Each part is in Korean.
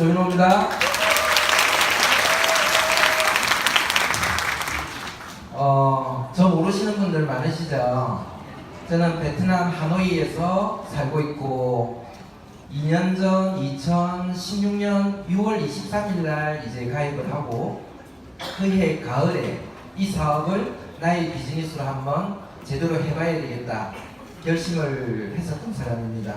조윤호입니다. 저 모르시는 분들 많으시죠? 저는 베트남 하노이에서 살고 있고 2년 전 2016년 6월 23일 날 이제 가입을 하고 그해 가을에 이 사업을 나의 비즈니스로 한번 제대로 해봐야 되겠다 결심을 했었던 사람입니다.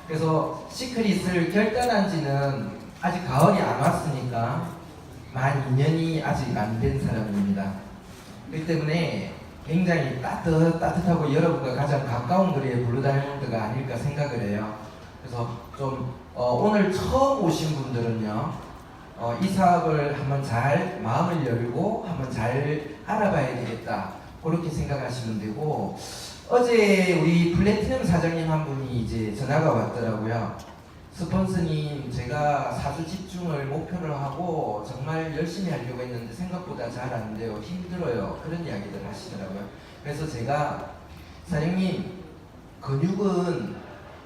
그래서 시크릿을 결단한 지는 아직 가을이 안 왔으니까 만 2년이 아직 안 된 사람입니다. 그렇기 때문에 굉장히 따뜻하고 여러분과 가장 가까운 거리에 블루다이몬드가 아닐까 생각을 해요. 그래서 좀 오늘 처음 오신 분들은요, 이 사업을 한번 잘 마음을 열고 한번 잘 알아봐야 되겠다 그렇게 생각하시면 되고, 어제 우리 플래티넘 사장님 한 분이 이제 전화가 왔더라고요. 스폰서님, 제가 사주 집중을 목표로 하고 정말 열심히 하려고 했는데 생각보다 잘 안 돼요. 힘들어요. 그런 이야기를 하시더라고요. 그래서 제가, 사장님, 근육은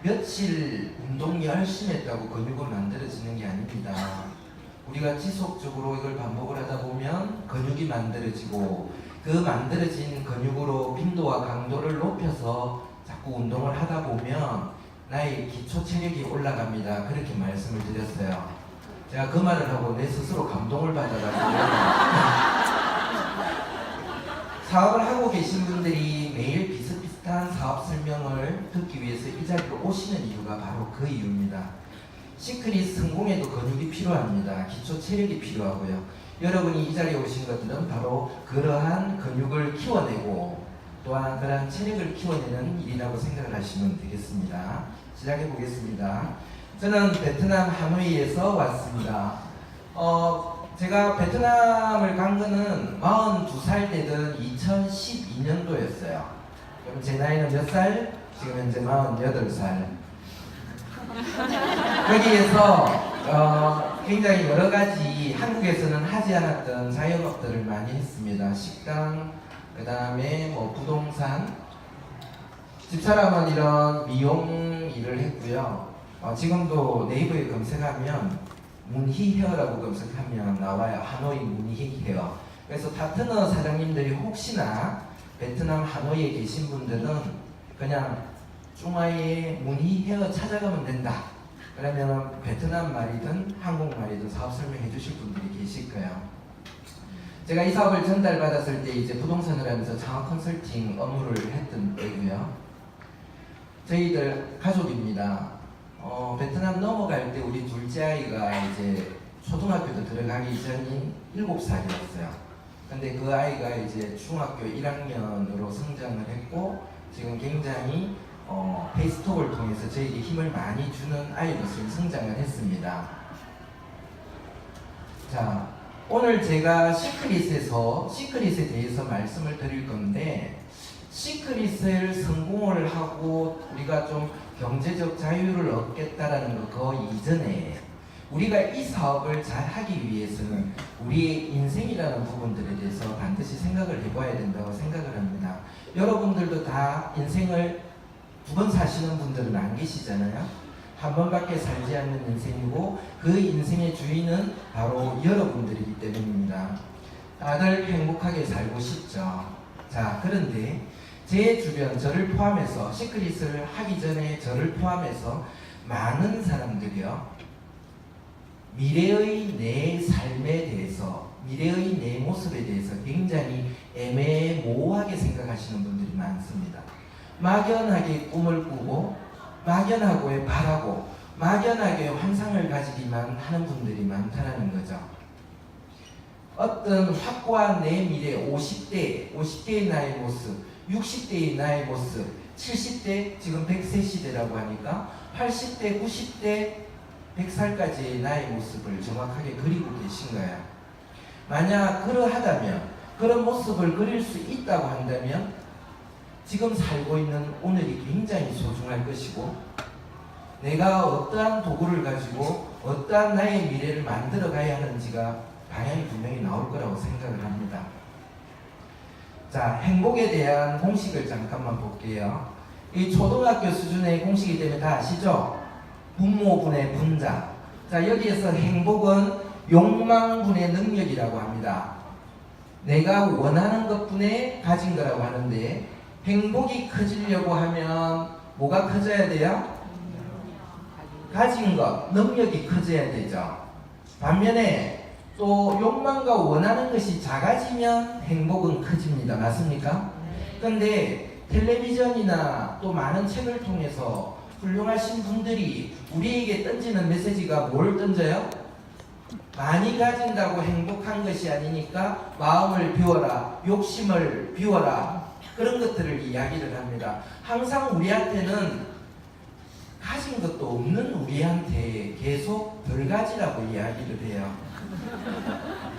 며칠 운동 열심히 했다고 근육은 만들어지는 게 아닙니다. 우리가 지속적으로 이걸 반복을 하다 보면 근육이 만들어지고, 그 만들어진 근육으로 빈도와 강도를 높여서 자꾸 운동을 하다 보면 나의 기초 체력이 올라갑니다. 그렇게 말씀을 드렸어요. 제가 그 말을 하고 내 스스로 감동을 받아가지고 사업을 하고 계신 분들이 매일 비슷비슷한 사업 설명을 듣기 위해서 이 자리로 오시는 이유가 바로 그 이유입니다. 시크릿 성공에도 근육이 필요합니다. 기초 체력이 필요하고요. 여러분이 이 자리에 오신 것들은 바로 그러한 근육을 키워내고 또한 그러한 체력을 키워내는 일이라고 생각을 하시면 되겠습니다. 시작해 보겠습니다. 저는 베트남 하노이에서 왔습니다. 제가 베트남을 간 거는 42살 되던 2012년도였어요. 그럼 제 나이는 몇 살? 지금 현재 48살. 여기에서 굉장히 여러 가지 한국에서는 하지 않았던 자영업들을 많이 했습니다. 식당, 그 다음에 뭐 부동산, 집사람은 이런 미용 일을 했고요. 지금도 네이버에 검색하면 문희 헤어라고 검색하면 나와요. 하노이 문희 헤어. 그래서 파트너 사장님들이 혹시나 베트남 하노이에 계신 분들은 그냥 중화의 문희 헤어 찾아가면 된다. 그러면 베트남 말이든 한국말이든 사업 설명해 주실 분들이 계실 거예요. 제가 이 사업을 전달받았을 때 이제 부동산을 하면서 창업 컨설팅 업무를 했던 때고요. 저희들 가족입니다. 베트남 넘어갈 때 우리 둘째 아이가 이제 초등학교도 들어가기 전인 7살이었어요. 근데 그 아이가 이제 중학교 1학년으로 성장을 했고 지금 굉장히 페이스톡을 통해서 저에게 힘을 많이 주는 아이로서 성장을 했습니다. 자, 오늘 제가 시크릿에 대해서 말씀을 드릴 건데, 시크릿을 성공을 하고 우리가 좀 경제적 자유를 얻겠다라는 거 이전에 우리가 이 사업을 잘 하기 위해서는 우리의 인생이라는 부분들에 대해서 반드시 생각을 해봐야 된다고 생각을 합니다. 여러분들도 다 인생을 2번 사시는 분들은 안 계시잖아요. 한 번밖에 살지 않는 인생이고 그 인생의 주인은 바로 여러분들이기 때문입니다. 다들 행복하게 살고 싶죠. 자, 그런데 제 주변, 저를 포함해서 시크릿을 하기 전에 저를 포함해서 많은 사람들이요, 미래의 내 삶에 대해서, 미래의 내 모습에 대해서 굉장히 애매모호하게 생각하시는 분들이 많습니다. 막연하게 꿈을 꾸고 막연하게 바라고 막연하게 환상을 가지기만 하는 분들이 많다는 거죠. 어떤 확고한 내 미래, 50대의 나의 모습, 60대의 나의 모습, 70대, 지금 100세 시대라고 하니까 80대, 90대, 100살까지의 나의 모습을 정확하게 그리고 계신 거예요. 만약 그러하다면, 그런 모습을 그릴 수 있다고 한다면 지금 살고 있는 오늘이 굉장히 소중할 것이고, 내가 어떠한 도구를 가지고 어떠한 나의 미래를 만들어 가야 하는지가 방향이 분명히 나올 거라고 생각을 합니다. 자, 행복에 대한 공식을 잠깐만 볼게요. 이 초등학교 수준의 공식이기 때문에 다 아시죠? 분모분의 분자. 자, 여기에서 행복은 욕망분의 능력이라고 합니다. 내가 원하는 것분에 가진 거라고 하는데, 행복이 커지려고 하면 뭐가 커져야 돼요? 가진 것, 능력이 커져야 되죠. 반면에 또 욕망과 원하는 것이 작아지면 행복은 커집니다. 맞습니까? 그런데 텔레비전이나 또 많은 책을 통해서 훌륭하신 분들이 우리에게 던지는 메시지가 뭘 던져요? 많이 가진다고 행복한 것이 아니니까 마음을 비워라, 욕심을 비워라, 그런 것들을 이야기를 합니다. 항상 우리한테는 가진 것도 없는 우리한테 계속 덜 가지라고 이야기를 해요.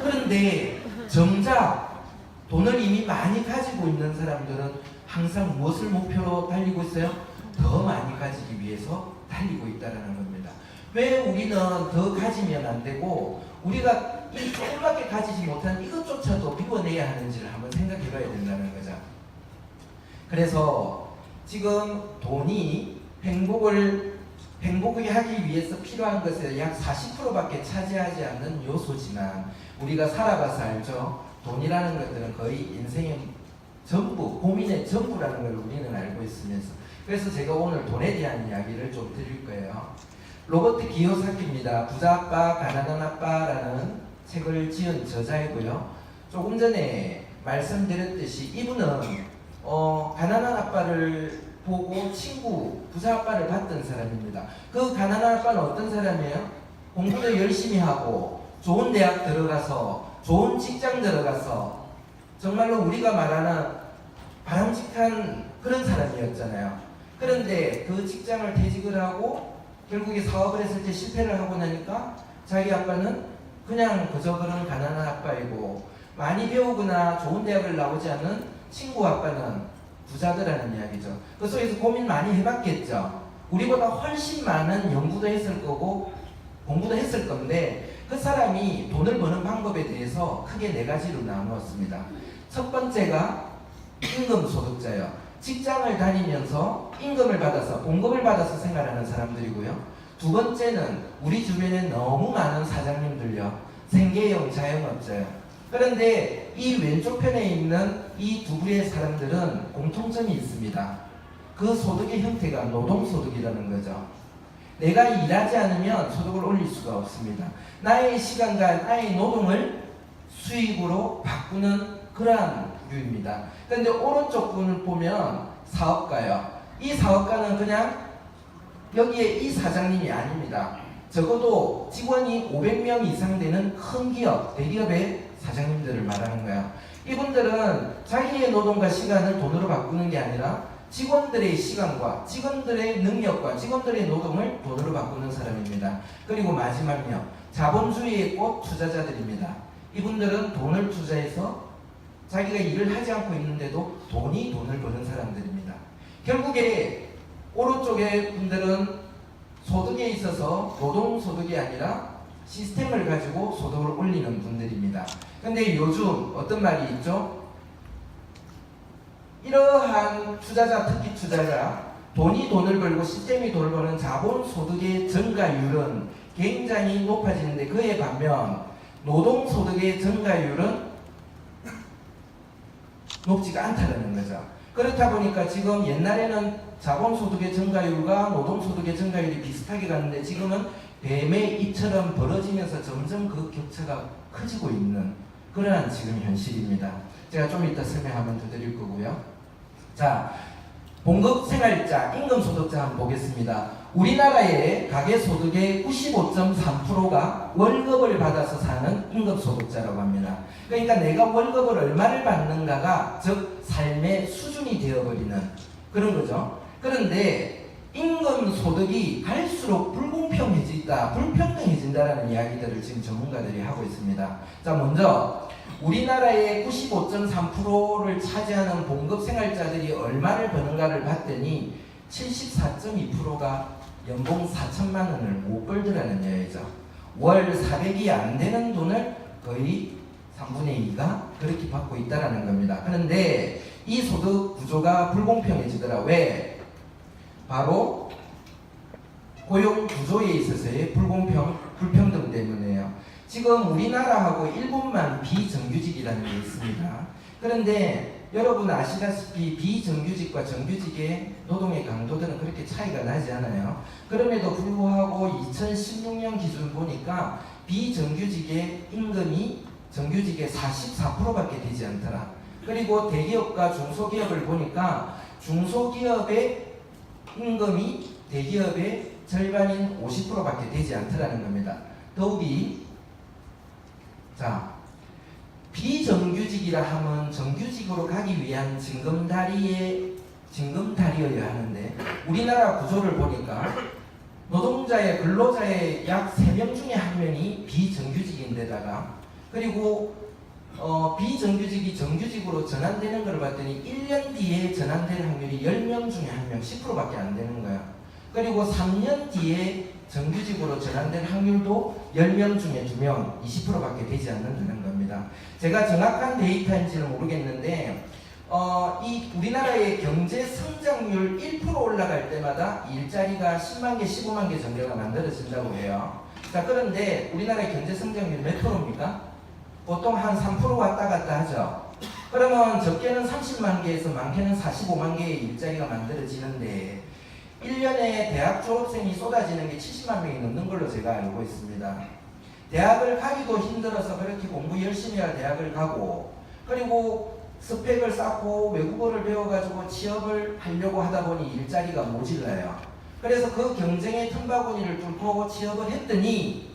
그런데 정작 돈을 이미 많이 가지고 있는 사람들은 항상 무엇을 목표로 달리고 있어요? 더 많이 가지기 위해서 달리고 있다는 겁니다. 왜 우리는 더 가지면 안 되고 우리가 이 조금밖에 가지지 못한 이것조차도 비워내야 하는지를 한번 생각해 봐야 된다는 거죠. 그래서 지금 돈이 행복하게 하기 위해서 필요한 것의 약 40%밖에 차지하지 않는 요소지만 우리가 살아가서 알죠. 돈이라는 것들은 거의 인생의 전부, 고민의 전부라는 걸 우리는 알고 있으면서, 그래서 제가 오늘 돈에 대한 이야기를 좀 드릴 거예요. 로버트 기요사키입니다. 부자 아빠, 가난한 아빠라는 책을 지은 저자이고요. 조금 전에 말씀드렸듯이 이분은 가난한 아빠를 보고 부자 아빠를 봤던 사람입니다. 그 가난한 아빠는 어떤 사람이에요? 공부도 열심히 하고 좋은 대학 들어가서 좋은 직장 들어가서 정말로 우리가 말하는 바람직한 그런 사람이었잖아요. 그런데 그 직장을 퇴직을 하고 결국에 사업을 했을 때 실패를 하고 나니까 자기 아빠는 그냥 그저 그런 가난한 아빠이고, 많이 배우거나 좋은 대학을 나오지 않은 친구 아빠는 부자더라는 이야기죠. 그 속에서 고민 많이 해봤겠죠. 우리보다 훨씬 많은 연구도 했을 거고 공부도 했을 건데, 그 사람이 돈을 버는 방법에 대해서 크게 4가지로 나누었습니다. 첫 번째가 임금소득자예요. 직장을 다니면서 임금을 받아서, 봉급을 받아서 생활하는 사람들이고요. 두 번째는 우리 주변에 너무 많은 사장님들요, 생계형 자영업자예요. 그런데 이 왼쪽 편에 있는 이 두 부류의 사람들은 공통점이 있습니다. 그 소득의 형태가 노동소득이라는 거죠. 내가 일하지 않으면 소득을 올릴 수가 없습니다. 나의 시간과 나의 노동을 수익으로 바꾸는 그러한 류입니다. 그런데 오른쪽 분을 보면 사업가요. 이 사업가는 그냥 여기에 이 사장님이 아닙니다. 적어도 직원이 500명 이상 되는 큰 기업, 대기업의 사장님들을 말하는 거예요. 이분들은 자기의 노동과 시간을 돈으로 바꾸는 게 아니라 직원들의 시간과 직원들의 능력과 직원들의 노동을 돈으로 바꾸는 사람입니다. 그리고 마지막요, 자본주의의 꽃 투자자들입니다. 이분들은 돈을 투자해서 자기가 일을 하지 않고 있는데도 돈을 버는 사람들입니다. 결국에 오른쪽의 분들은 소득에 있어서 노동소득이 아니라 시스템을 가지고 소득을 올리는 분들입니다. 근데 요즘 어떤 말이 있죠? 이러한 투자자, 특히 투자자, 돈을 벌고 시스템이 돈을 버는 자본소득의 증가율은 굉장히 높아지는데, 그에 반면 노동소득의 증가율은 높지가 않다는 거죠. 그렇다 보니까 지금 옛날에는 자본소득의 증가율과 노동소득의 증가율이 비슷하게 갔는데, 지금은 뱀의 입처럼 벌어지면서 점점 그 격차가 커지고 있는 그러한 지금 현실입니다. 제가 좀 이따 설명하면 더 드릴 거고요. 자, 봉급생활자, 임금소득자 한번 보겠습니다. 우리나라의 가계소득의 95.3%가 월급을 받아서 사는 임금소득자라고 합니다. 그러니까 내가 월급을 얼마를 받는가가 즉 삶의 수준이 되어버리는 그런 거죠. 그런데 임금소득이 갈수록 불평등해진다라는 이야기들을 지금 전문가들이 하고 있습니다. 자, 먼저 우리나라의 95.3%를 차지하는 봉급생활자들이 얼마를 버는가를 봤더니 74.2%가 연봉 4천만 원을 못 벌더라는 이야기죠. 월 400이 안 되는 돈을 거의 3분의 2가 그렇게 받고 있다는 겁니다. 그런데 이 소득 구조가 불공평해지더라. 왜? 바로 고용 구조에 있어서의 불공평 불평등 때문에요. 지금 우리나라하고 일본만 비정규직이라는 게 있습니다. 그런데 여러분 아시다시피 비정규직과 정규직의 노동의 강도들은 그렇게 차이가 나지 않아요. 그럼에도 불구하고 2016년 기준 보니까 비정규직의 임금이 정규직의 44%밖에 되지 않더라. 그리고 대기업과 중소기업을 보니까 중소기업의 임금이 대기업의 절반인 50%밖에 되지 않더라는 겁니다. 더욱이 자, 비정규직이라 하면 정규직으로 가기 위한 징검다리여야 하는데 우리나라 구조를 보니까 노동자의 근로자의 약 3명 중에 1명이 비정규직인데다가 그리고 비정규직이 정규직으로 전환되는 걸 봤더니 1년 뒤에 전환될 확률이 10명 중에 1명 10%밖에 안 되는 거야. 그리고 3년 뒤에 정규직으로 전환될 확률도 10명 중에 2명 20%밖에 되지 않는다는 겁니다. 제가 정확한 데이터인지는 모르겠는데 이 우리나라의 경제 성장률 1% 올라갈 때마다 일자리가 10만 개, 15만 개 정도가 만들어진다고 해요. 자, 그런데 우리나라의 경제 성장률 몇 프로입니까? 보통 한 3% 왔다 갔다 하죠. 그러면 적게는 30만 개에서 많게는 45만 개의 일자리가 만들어지는데 1년에 대학 졸업생이 쏟아지는 게 70만 명이 넘는 걸로 제가 알고 있습니다. 대학을 가기도 힘들어서 그렇게 공부 열심히 할 대학을 가고 그리고 스펙을 쌓고 외국어를 배워가지고 취업을 하려고 하다 보니 일자리가 모질라요. 그래서 그 경쟁의 틈바구니를 뚫고 취업을 했더니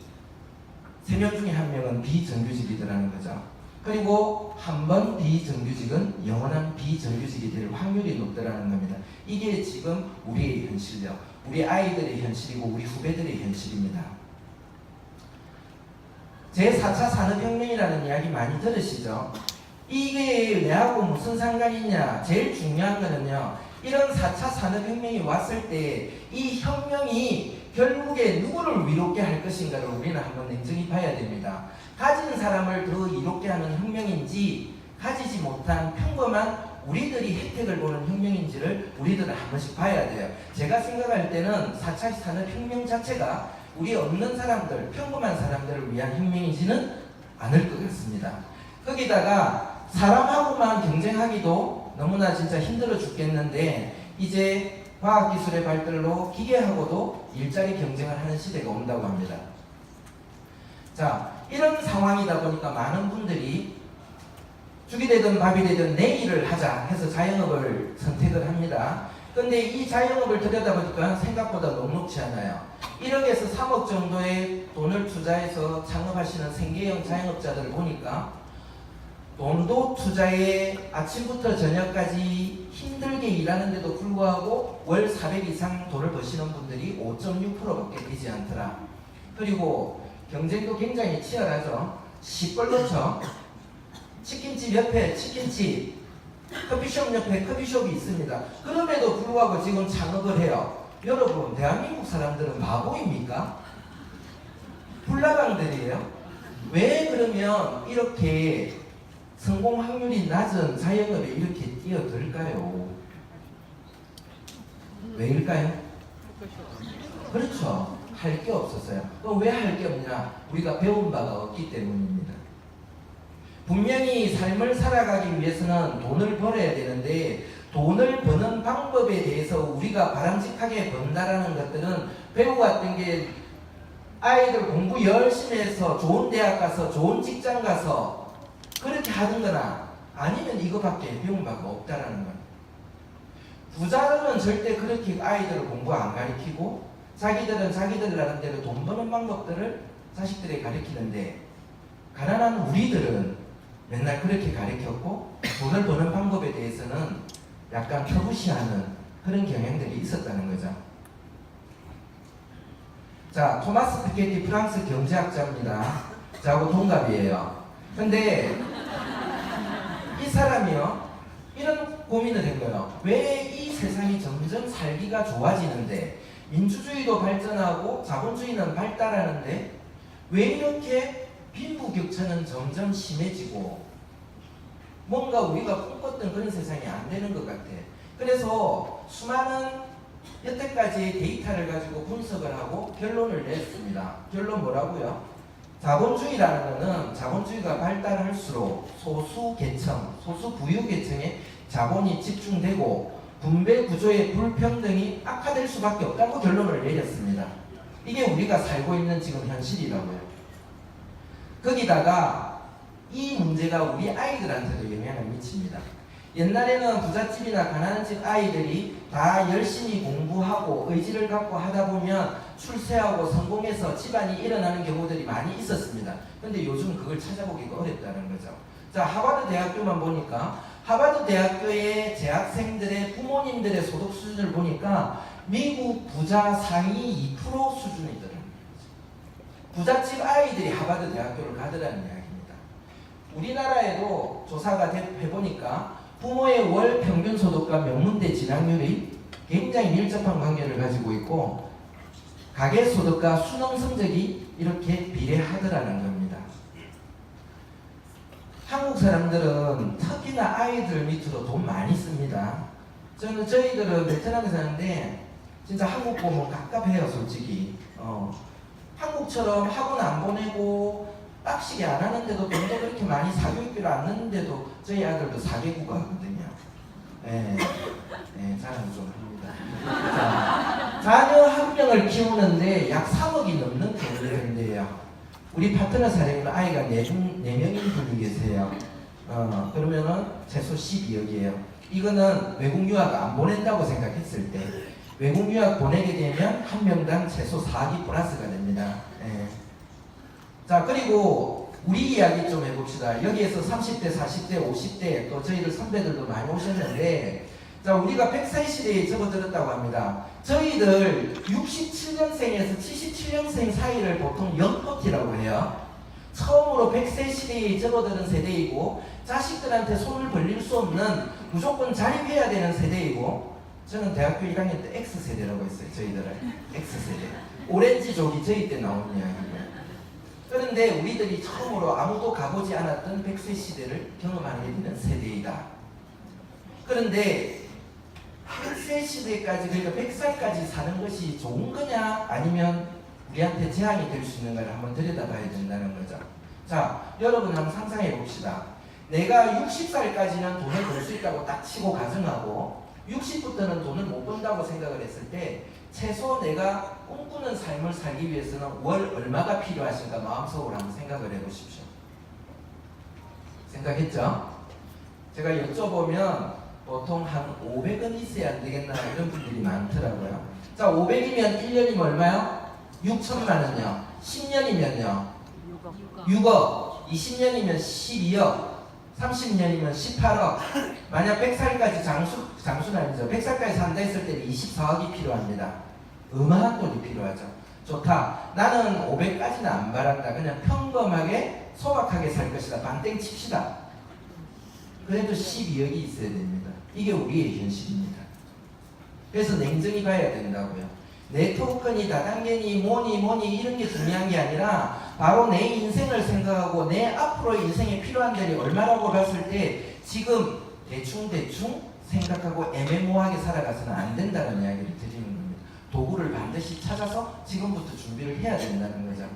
3명 중에 1명은 비정규직이더라는 거죠. 그리고 한 번 비정규직은 영원한 비정규직이 될 확률이 높더라는 겁니다. 이게 지금 우리의 현실이요. 우리 아이들의 현실이고 우리 후배들의 현실입니다. 제4차 산업혁명이라는 이야기 많이 들으시죠? 이게 내하고 무슨 상관이 있냐? 제일 중요한 거는요. 이런 4차 산업혁명이 왔을 때 이 혁명이 결국에 누구를 위롭게 할 것인가를 우리는 한번 냉정히 봐야 됩니다. 가진 사람을 더 이롭게 하는 혁명인지 가지지 못한 평범한 우리들이 혜택을 보는 혁명인지를 우리들은 한 번씩 봐야 돼요. 제가 생각할 때는 4차 산업혁명 자체가 우리 없는 사람들, 평범한 사람들을 위한 혁명이지는 않을 것 같습니다. 거기다가 사람하고만 경쟁하기도 너무나 진짜 힘들어 죽겠는데 이제 과학기술의 발달로 기계하고도 일자리 경쟁을 하는 시대가 온다고 합니다. 자, 이런 상황이다 보니까 많은 분들이 죽이 되든 밥이 되든 내 일을 하자 해서 자영업을 선택을 합니다. 근데 이 자영업을 들여다보니까 생각보다 녹록지 않아요. 1억에서 3억 정도의 돈을 투자해서 창업하시는 생계형 자영업자들을 보니까 돈도 투자에 아침부터 저녁까지 힘들게 일하는데도 불구하고 월 400 이상 돈을 버시는 분들이 5.6%밖에 되지 않더라. 그리고 경쟁도 굉장히 치열하죠. 시뻘겋죠. 치킨집 옆에 치킨집, 커피숍 옆에 커피숍이 있습니다. 그럼에도 불구하고 지금 창업을 해요. 여러분, 대한민국 사람들은 바보입니까? 불나방들이에요. 왜 그러면 이렇게 성공 확률이 낮은 자영업에 이렇게 뛰어들까요? 왜일까요? 그렇죠. 할 게 없었어요. 그럼 왜 할 게 없냐? 우리가 배운 바가 없기 때문입니다. 분명히 삶을 살아가기 위해서는 돈을 벌어야 되는데 돈을 버는 방법에 대해서 우리가 바람직하게 번다라는 것들은 배워왔던 게 아이들 공부 열심히 해서 좋은 대학 가서 좋은 직장 가서 그렇게 하는 거나 아니면 이거밖에 배운 바가 없다라는 거예요. 부자들은 절대 그렇게 아이들을 공부 안 가르치고 자기들은 자기들 나름대로 돈 버는 방법들을 자식들에게 가르치는데 가난한 우리들은 맨날 그렇게 가르쳤고 돈을 버는 방법에 대해서는 약간 터부시하는 그런 경향들이 있었다는 거죠. 자, 토마스 피케티 프랑스 경제학자입니다. 저하고 동갑이에요. 근데 이 사람이요 이런 고민을 한 거예요. 왜 이 세상이 점점 살기가 좋아지는데 민주주의도 발전하고 자본주의는 발달하는데 왜 이렇게 빈부격차는 점점 심해지고 뭔가 우리가 꿈꿨던 그런 세상이 안 되는 것 같아. 그래서 수많은 여태까지 데이터를 가지고 분석을 하고 결론을 냈습니다. 결론 뭐라고요? 자본주의라는 것은 자본주의가 발달할수록 소수 계층, 소수 부유 계층에 자본이 집중되고 분배 구조의 불평등이 악화될 수밖에 없다고 결론을 내렸습니다. 이게 우리가 살고 있는 지금 현실이라고요. 거기다가 이 문제가 우리 아이들한테도 영향을 미칩니다. 옛날에는 부잣집이나 가난한 집 아이들이 다 열심히 공부하고 의지를 갖고 하다 보면 출세하고 성공해서 집안이 일어나는 경우들이 많이 있었습니다. 근데 요즘 그걸 찾아보기가 어렵다는 거죠. 자, 하버드 대학교만 보니까 하버드 대학교의 재학생들의 부모님들의 소득 수준을 보니까 미국 부자 상위 2% 수준이더라고요. 부잣집 아이들이 하버드 대학교를 가더라는 이야기입니다. 우리나라에도 조사가 해보니까 부모의 월 평균 소득과 명문대 진학률이 굉장히 밀접한 관계를 가지고 있고 가계 소득과 수능 성적이 이렇게 비례하더라는 겁니다. 한국 사람들은 특히나 아이들 밑으로 돈 많이 씁니다. 저희들은 베트남에 사는데 진짜 한국 보면 갑갑해요, 솔직히. 한국처럼 학원 안 보내고 빡시게 안 하는데도 돈도 그렇게 많이 사교육비를 안 넣는데도 저희 아들도 4개국 하거든요. 자랑 좀 합니다. 자, 자녀 한 명을 키우는데 약 3억이 넘는 돈을 낸대요. 우리 파트너 사례는 아이가 4명인 분이 계세요. 그러면은 최소 12억이에요. 이거는 외국 유학 안 보낸다고 생각했을 때 외국 유학 보내게 되면 한 명당 최소 4억이 플러스가 됩니다. 자, 그리고 우리 이야기 좀 해봅시다. 여기에서 30대, 40대, 50대 또 저희들 선배들도 많이 오셨는데 자, 우리가 100세 시대에 접어들었다고 합니다. 저희들 67년생에서 77년생 사이를 보통 영포티라고 해요. 처음으로 100세 시대에 접어드는 세대이고 자식들한테 손을 벌릴 수 없는 무조건 자립해야 되는 세대이고 저는 대학교 1학년 때 X세대라고 했어요. 저희들을 X세대. 오렌지족이 저희 때 나온 이야기고요. 그런데 우리들이 처음으로 아무도 가보지 않았던 100세 시대를 경험하게 되는 세대이다. 그런데 100세 시대까지, 그러니까 100살까지 사는 것이 좋은 거냐 아니면 우리한테 재앙이 될 수 있는 걸 한번 들여다봐야 된다는 거죠. 자, 여러분 한번 상상해 봅시다. 내가 60살까지는 돈을 벌 수 있다고 딱 치고 가정하고 60부터는 돈을 못 번다고 생각을 했을 때 최소 내가 꿈꾸는 삶을 살기 위해서는 월 얼마가 필요하신가 마음속으로 한번 생각을 해보십시오. 생각했죠? 제가 여쭤보면 보통 한 500원 있어야 안 되겠나 이런 분들이 많더라고요. 자, 500이면 1년이면 얼마요? 6천만 원요. 10년이면요? 6억. 20년이면 12억. 30년이면 18억. 만약 100살까지 장수는 아니죠. 100살까지 산다 했을 때는 24억이 필요합니다. 어마한 돈이 필요하죠. 좋다. 나는 500까지는 안 바란다. 그냥 평범하게 소박하게 살 것이다. 반땡 칩시다. 그래도 12억이 있어야 됩니다. 이게 우리의 현실입니다. 그래서 냉정히 봐야 된다고요. 네트워크니 다단계니 뭐니 이런 게 중요한 게 아니라 바로 내 인생을 생각하고 내 앞으로의 인생에 필요한 데이 얼마라고 봤을 때 지금 대충 생각하고 애매모호하게 살아가서는 안 된다는 이야기를 드리는 겁니다. 도구를 반드시 찾아서 지금부터 준비를 해야 된다는 거죠.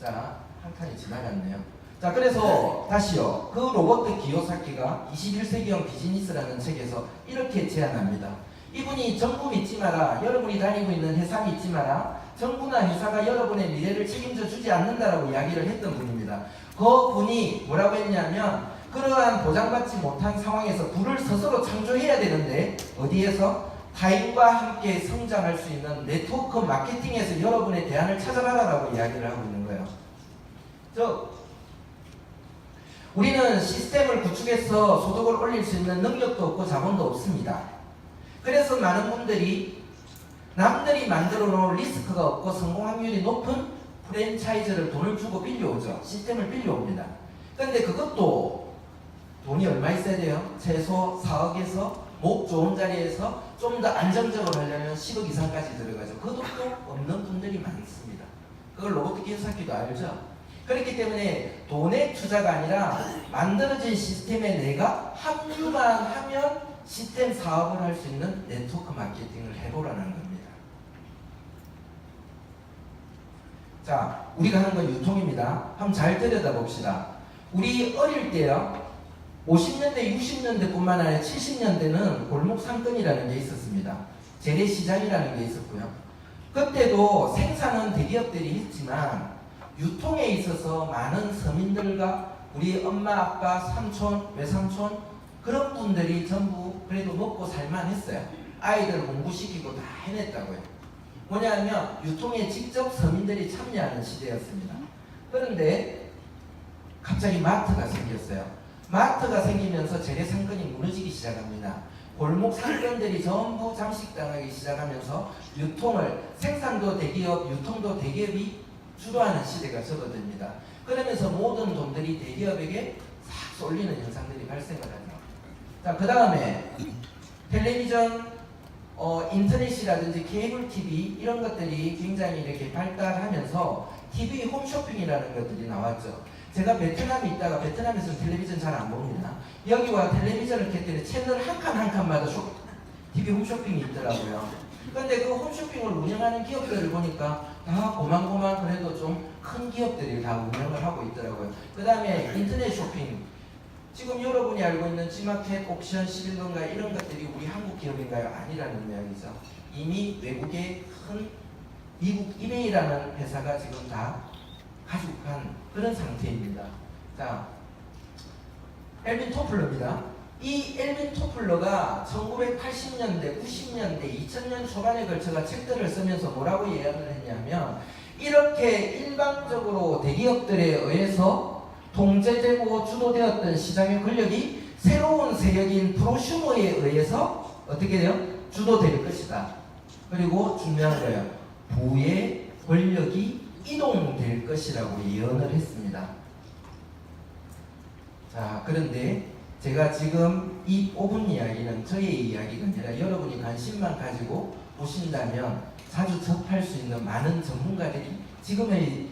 자, 한 칸이 지나갔네요. 자, 그래서 다시요. 그 로버트 기요사키가 21세기형 비즈니스라는 책에서 이렇게 제안합니다. 이분이 정부 믿지 마라. 여러분이 다니고 있는 회사 믿지 마라. 정부나 회사가 여러분의 미래를 책임져 주지 않는다라고 이야기를 했던 분입니다. 그 분이 뭐라고 했냐면 그러한 보장받지 못한 상황에서 부를 스스로 창조해야 되는데 어디에서? 타인과 함께 성장할 수 있는 네트워크 마케팅에서 여러분의 대안을 찾아봐라라고 이야기를 하고 있는 거예요. 우리는 시스템을 구축해서 소득을 올릴 수 있는 능력도 없고 자본도 없습니다. 그래서 많은 분들이 남들이 만들어 놓은 리스크가 없고 성공 확률이 높은 프랜차이즈를 돈을 주고 빌려오죠. 시스템을 빌려옵니다. 그런데 그것도 돈이 얼마 있어야 돼요? 최소 4억에서 목 좋은 자리에서 좀 더 안정적으로 하려면 10억 이상까지 들어가죠. 그 돈도 없는 분들이 많습니다. 그걸 로버트 기요사키도 알죠? 그렇기 때문에 돈의 투자가 아니라 만들어진 시스템에 내가 합류만 하면 시스템 사업을 할 수 있는 네트워크 마케팅을 해보라는 겁니다. 자, 우리가 하는 건 유통입니다. 한번 잘 들여다봅시다. 우리 어릴 때요, 50년대, 60년대 뿐만 아니라 70년대는 골목 상권이라는 게 있었습니다. 재래시장이라는 게 있었고요. 그때도 생산은 대기업들이 했지만 유통에 있어서 많은 서민들과 우리 엄마, 아빠, 삼촌, 외삼촌 그런 분들이 전부 그래도 먹고 살만했어요. 아이들 공부시키고 다 해냈다고요. 뭐냐면 유통에 직접 서민들이 참여하는 시대였습니다. 그런데 갑자기 마트가 생겼어요. 마트가 생기면서 재래상권이 무너지기 시작합니다. 골목 상권들이 전부 잠식당하기 시작하면서 유통을, 생산도 대기업, 유통도 대기업이 주도하는 시대가 접어듭니다. 그러면서 모든 돈들이 대기업에게 싹 쏠리는 현상들이 발생을 하죠. 자, 그 다음에 텔레비전, 인터넷이라든지 케이블 TV 이런 것들이 굉장히 이렇게 발달하면서 TV 홈쇼핑이라는 것들이 나왔죠. 제가 베트남에 있다가 베트남에서는 텔레비전 잘 안 봅니다. 여기와 텔레비전을 켰더니 채널 한 칸 한 칸마다 TV 홈쇼핑이 있더라고요. 근데 그 홈쇼핑을 운영하는 기업들을 보니까 다 고만고만 그래도 좀 큰 기업들이 다 운영을 하고 있더라고요. 그 다음에 인터넷 쇼핑. 지금 여러분이 알고 있는 G마켓, 옥션, 11번가 이런 것들이 우리 한국 기업인가요? 아니라는 이야기죠. 이미 외국의 큰 미국 이베이라는 회사가 지금 다 가죽한 그런 상태입니다. 자, 엘빈 토플러입니다. 이 엘빈 토플러가 1980년대, 90년대, 2000년 초반에 걸쳐가 책들을 쓰면서 뭐라고 예언을 했냐면 이렇게 일방적으로 대기업들에 의해서 통제되고 주도되었던 시장의 권력이 새로운 세력인 프로슈머에 의해서 어떻게 돼요? 주도될 것이다. 그리고 중요한 거예요. 부의 권력이 이동될 것이라고 예언을 했습니다. 자, 그런데 제가 지금 이 뽑은 이야기는 저의 이야기가 아니라 여러분이 관심만 가지고 보신다면 자주 접할 수 있는 많은 전문가들이 지금의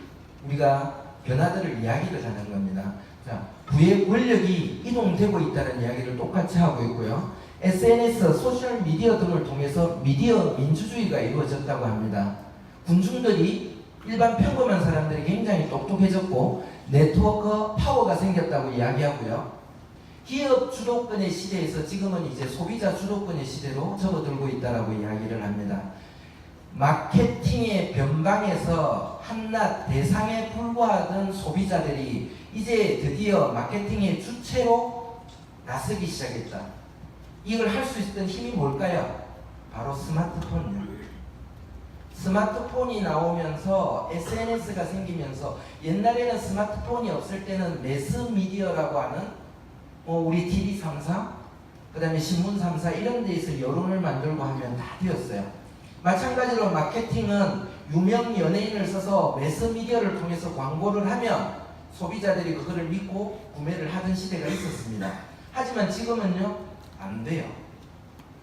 우리가 변화들을 이야기를 하는 겁니다. 자, 부의 권력이 이동되고 있다는 이야기를 똑같이 하고 있고요. SNS, 소셜미디어 등을 통해서 미디어 민주주의가 이루어졌다고 합니다. 군중들이 일반 평범한 사람들이 굉장히 똑똑해졌고 네트워크 파워가 생겼다고 이야기하고요. 기업 주도권의 시대에서 지금은 이제 소비자 주도권의 시대로 접어들고 있다고 이야기를 합니다. 마케팅의 변방에서 한낱 대상에 불과하던 소비자들이 이제 드디어 마케팅의 주체로 나서기 시작했다. 이걸 할 수 있었던 힘이 뭘까요? 바로 스마트폰이요. 스마트폰이 나오면서 SNS가 생기면서 옛날에는 스마트폰이 없을 때는 매스미디어라고 하는 우리 TV 3사, 그 다음에 신문 3사 이런 데에서 여론을 만들고 하면 다 되었어요. 마찬가지로 마케팅은 유명 연예인을 써서 매스미디어를 통해서 광고를 하면 소비자들이 그거를 믿고 구매를 하던 시대가 있었습니다. 하지만 지금은요, 안 돼요.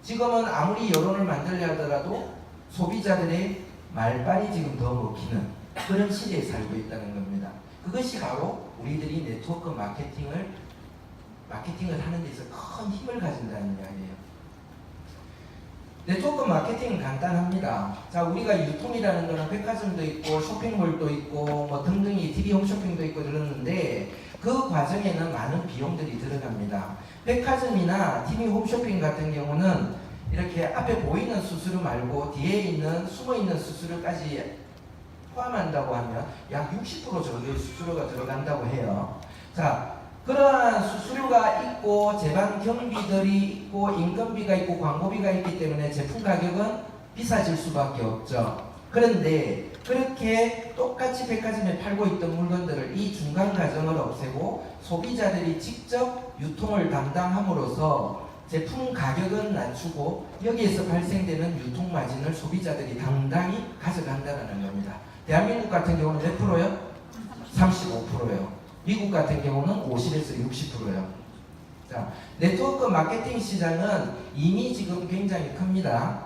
지금은 아무리 여론을 만들려 하더라도 소비자들의 말빨이 지금 더 먹히는 그런 시대에 살고 있다는 겁니다. 그것이 바로 우리들이 네트워크 마케팅을 하는 데 있어서 큰 힘을 가진다는 이야기예요. 네트워크 마케팅은 간단합니다. 자, 우리가 유통이라는 거는 백화점도 있고 쇼핑몰도 있고 뭐 등등이 TV 홈쇼핑도 있고 그러는데 그 과정에는 많은 비용들이 들어갑니다. 백화점이나 TV 홈쇼핑 같은 경우는 이렇게 앞에 보이는 수수료 말고 뒤에 있는 숨어있는 수수료까지 포함한다고 하면 약 60% 정도의 수수료가 들어간다고 해요. 자, 그러한 수수료가 있고 제반 경비들이 있고 인건비가 있고 광고비가 있기 때문에 제품 가격은 비싸질 수밖에 없죠. 그런데 그렇게 똑같이 백화점에 팔고 있던 물건들을 이 중간 과정을 없애고 소비자들이 직접 유통을 담당함으로써 제품 가격은 낮추고 여기에서 발생되는 유통 마진을 소비자들이 당당히 가져간다는 겁니다. 대한민국 같은 경우는 몇 프로요? 35%요. 미국 같은 경우는 50에서 60%요. 자, 네트워크 마케팅 시장은 이미 지금 굉장히 큽니다.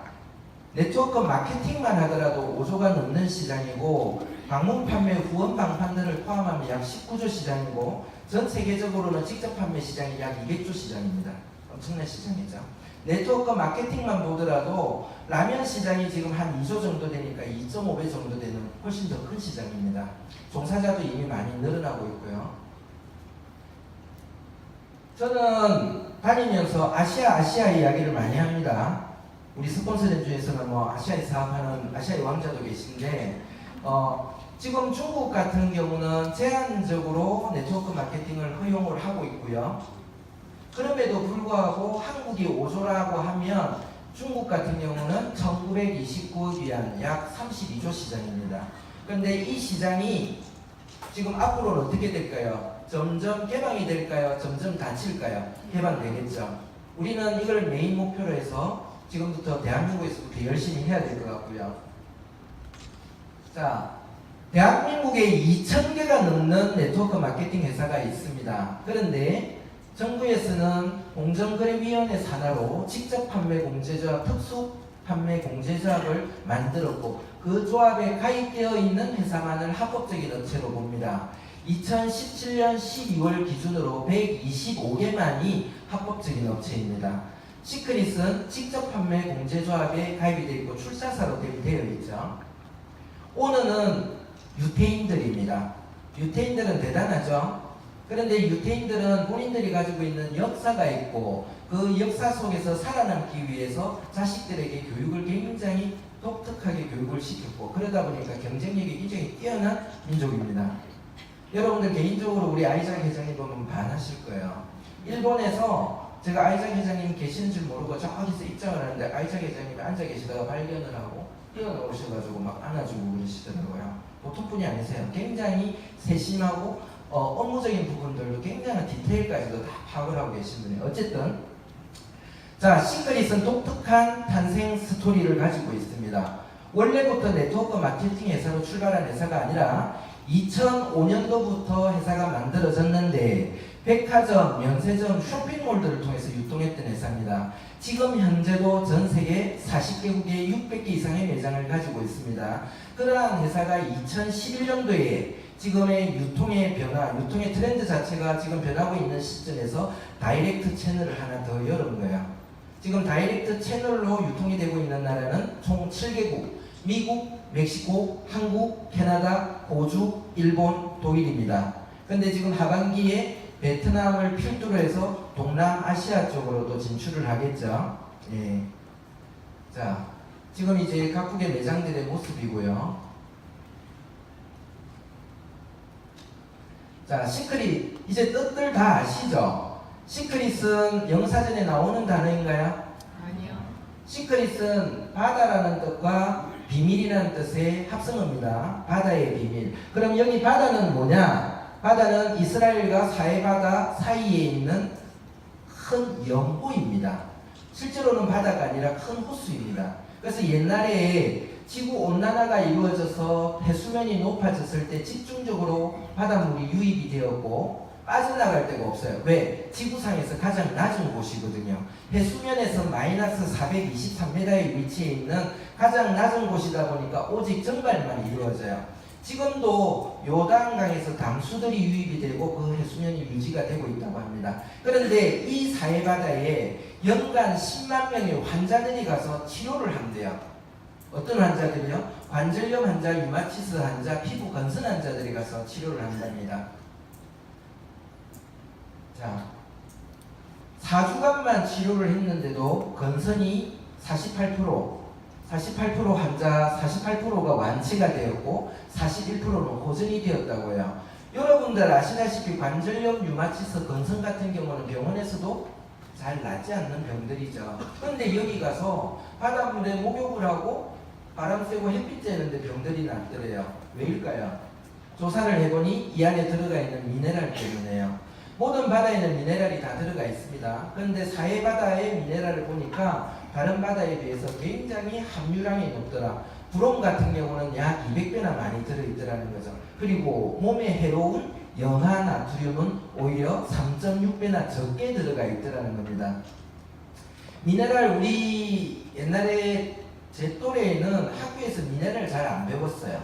네트워크 마케팅만 하더라도 5조가 넘는 시장이고 방문 판매 후원 방판들을 포함하면 약 19조 시장이고 전 세계적으로는 직접 판매 시장이 약 200조 시장입니다. 엄청난 시장이죠. 네트워크 마케팅만 보더라도 라면 시장이 지금 한 2조 정도 되니까 2.5배 정도 되는 훨씬 더 큰 시장입니다. 종사자도 이미 많이 늘어나고 있고요. 저는 다니면서 아시아 이야기를 많이 합니다. 우리 스폰서들 중에서는 뭐 아시아에 사업하는 아시아의 왕자도 계신데 지금 중국 같은 경우는 제한적으로 네트워크 마케팅을 허용을 하고 있고요. 그럼에도 불구하고 한국이 5조라고 하면 중국 같은 경우는 1929위안 약 32조 시장입니다. 그런데 이 시장이 지금 앞으로는 어떻게 될까요? 점점 개방이 될까요? 점점 닫힐까요? 개방되겠죠. 우리는 이걸 메인 목표로 해서 지금부터 대한민국에서부터 열심히 해야 될 것 같고요. 자, 대한민국에 2,000개가 넘는 네트워크 마케팅 회사가 있습니다. 그런데 정부에서는 공정거래위원회 산하로 직접 판매 공제조합, 특수 판매 공제조합을 만들었고 그 조합에 가입되어 있는 회사만을 합법적인 업체로 봅니다. 2017년 12월 기준으로 125개만이 합법적인 업체입니다. 시크릿은 직접 판매 공제조합에 가입이 되어 있고 출자사로 되어 있죠. 오너는 유태인들입니다. 유태인들은 대단하죠. 그런데 유태인들은 본인들이 가지고 있는 역사가 있고 그 역사 속에서 살아남기 위해서 자식들에게 교육을 굉장히 독특하게 교육을 시켰고 그러다 보니까 경쟁력이 굉장히 뛰어난 민족입니다. 여러분들 개인적으로 우리 아이작 회장님 보면 반하실 거예요. 일본에서 제가 아이작 회장님 계시는 줄 모르고 저기서 입장을 하는데 아이작 회장님이 앉아 계시다가 발견을 하고 뛰어나오셔가지고 막 안아주고 그러시더라고요. 보통 분이 아니세요. 굉장히 세심하고 업무적인 부분들도 굉장한 디테일까지도 다 파악을 하고 계신 분이에요. 어쨌든 자, 시크릿은 독특한 탄생 스토리를 가지고 있습니다. 원래부터 네트워크 마케팅 회사로 출발한 회사가 아니라 2005년도부터 회사가 만들어졌는데 백화점, 면세점, 쇼핑몰들을 통해서 유통했던 회사입니다. 지금 현재도 전 세계 40개국에 600개 이상의 매장을 가지고 있습니다. 그러한 회사가 2011년도에 지금의 유통의 변화, 유통의 트렌드 자체가 지금 변하고 있는 시점에서 다이렉트 채널을 하나 더 열은 거예요. 지금 다이렉트 채널로 유통이 되고 있는 나라는 총 7개국, 미국, 멕시코, 한국, 캐나다, 호주, 일본, 독일입니다. 그런데 지금 하반기에 베트남을 필두로 해서 동남아시아 쪽으로도 진출을 하겠죠. 예. 자, 지금 이제 각국의 매장들의 모습이고요. 자, 시크릿 이제 뜻들 다 아시죠? 시크릿은 영사전에 나오는 단어인가요? 아니요. 시크릿은 바다라는 뜻과 비밀이라는 뜻의 합성어입니다. 바다의 비밀. 그럼 여기 바다는 뭐냐? 바다는 이스라엘과 사해바다 사이에 있는 큰 영호입니다. 실제로는 바다가 아니라 큰 호수입니다. 그래서 옛날에 지구온난화가 이루어져서 해수면이 높아졌을 때 집중적으로 바닷물이 유입이 되었고 빠져나갈 데가 없어요. 왜? 지구상에서 가장 낮은 곳이거든요. 해수면에서 마이너스 423m의 위치에 있는 가장 낮은 곳이다 보니까 오직 정발만 이루어져요. 지금도 요단강에서 담수들이 유입이 되고 그 해수면이 유지가 되고 있다고 합니다. 그런데 이 사해바다에 연간 10만 명의 환자들이 가서 치료를 한대요. 어떤 환자들이요? 관절염 환자, 류마티스 환자, 피부 건선 환자들이 가서 치료를 한답니다. 자, 4주간만 치료를 했는데도 건선이 48% 환자 48%가 완치가 되었고 41%는 호전이 되었다고 해요. 여러분들 아시다시피 관절염, 류마티스, 건선 같은 경우는 병원에서도 잘 낫지 않는 병들이죠. 그런데 여기 가서 바닷물에 목욕을 하고 바람 쐬고 햇빛 쬐는데 병들이 낫더래요. 왜일까요? 조사를 해보니 이 안에 들어가 있는 미네랄 때문에요. 모든 바다에는 미네랄이 다 들어가 있습니다. 그런데 사해바다의 미네랄을 보니까 다른 바다에 비해서 굉장히 함유량이 높더라. 브롬 같은 경우는 약 200배나 많이 들어있더라는 거죠. 그리고 몸에 해로운 영하 나트륨은 오히려 3.6배나 적게 들어가 있더라는 겁니다. 미네랄 우리 옛날에 제 또래에는 학교에서 미네랄 잘 안 배웠어요.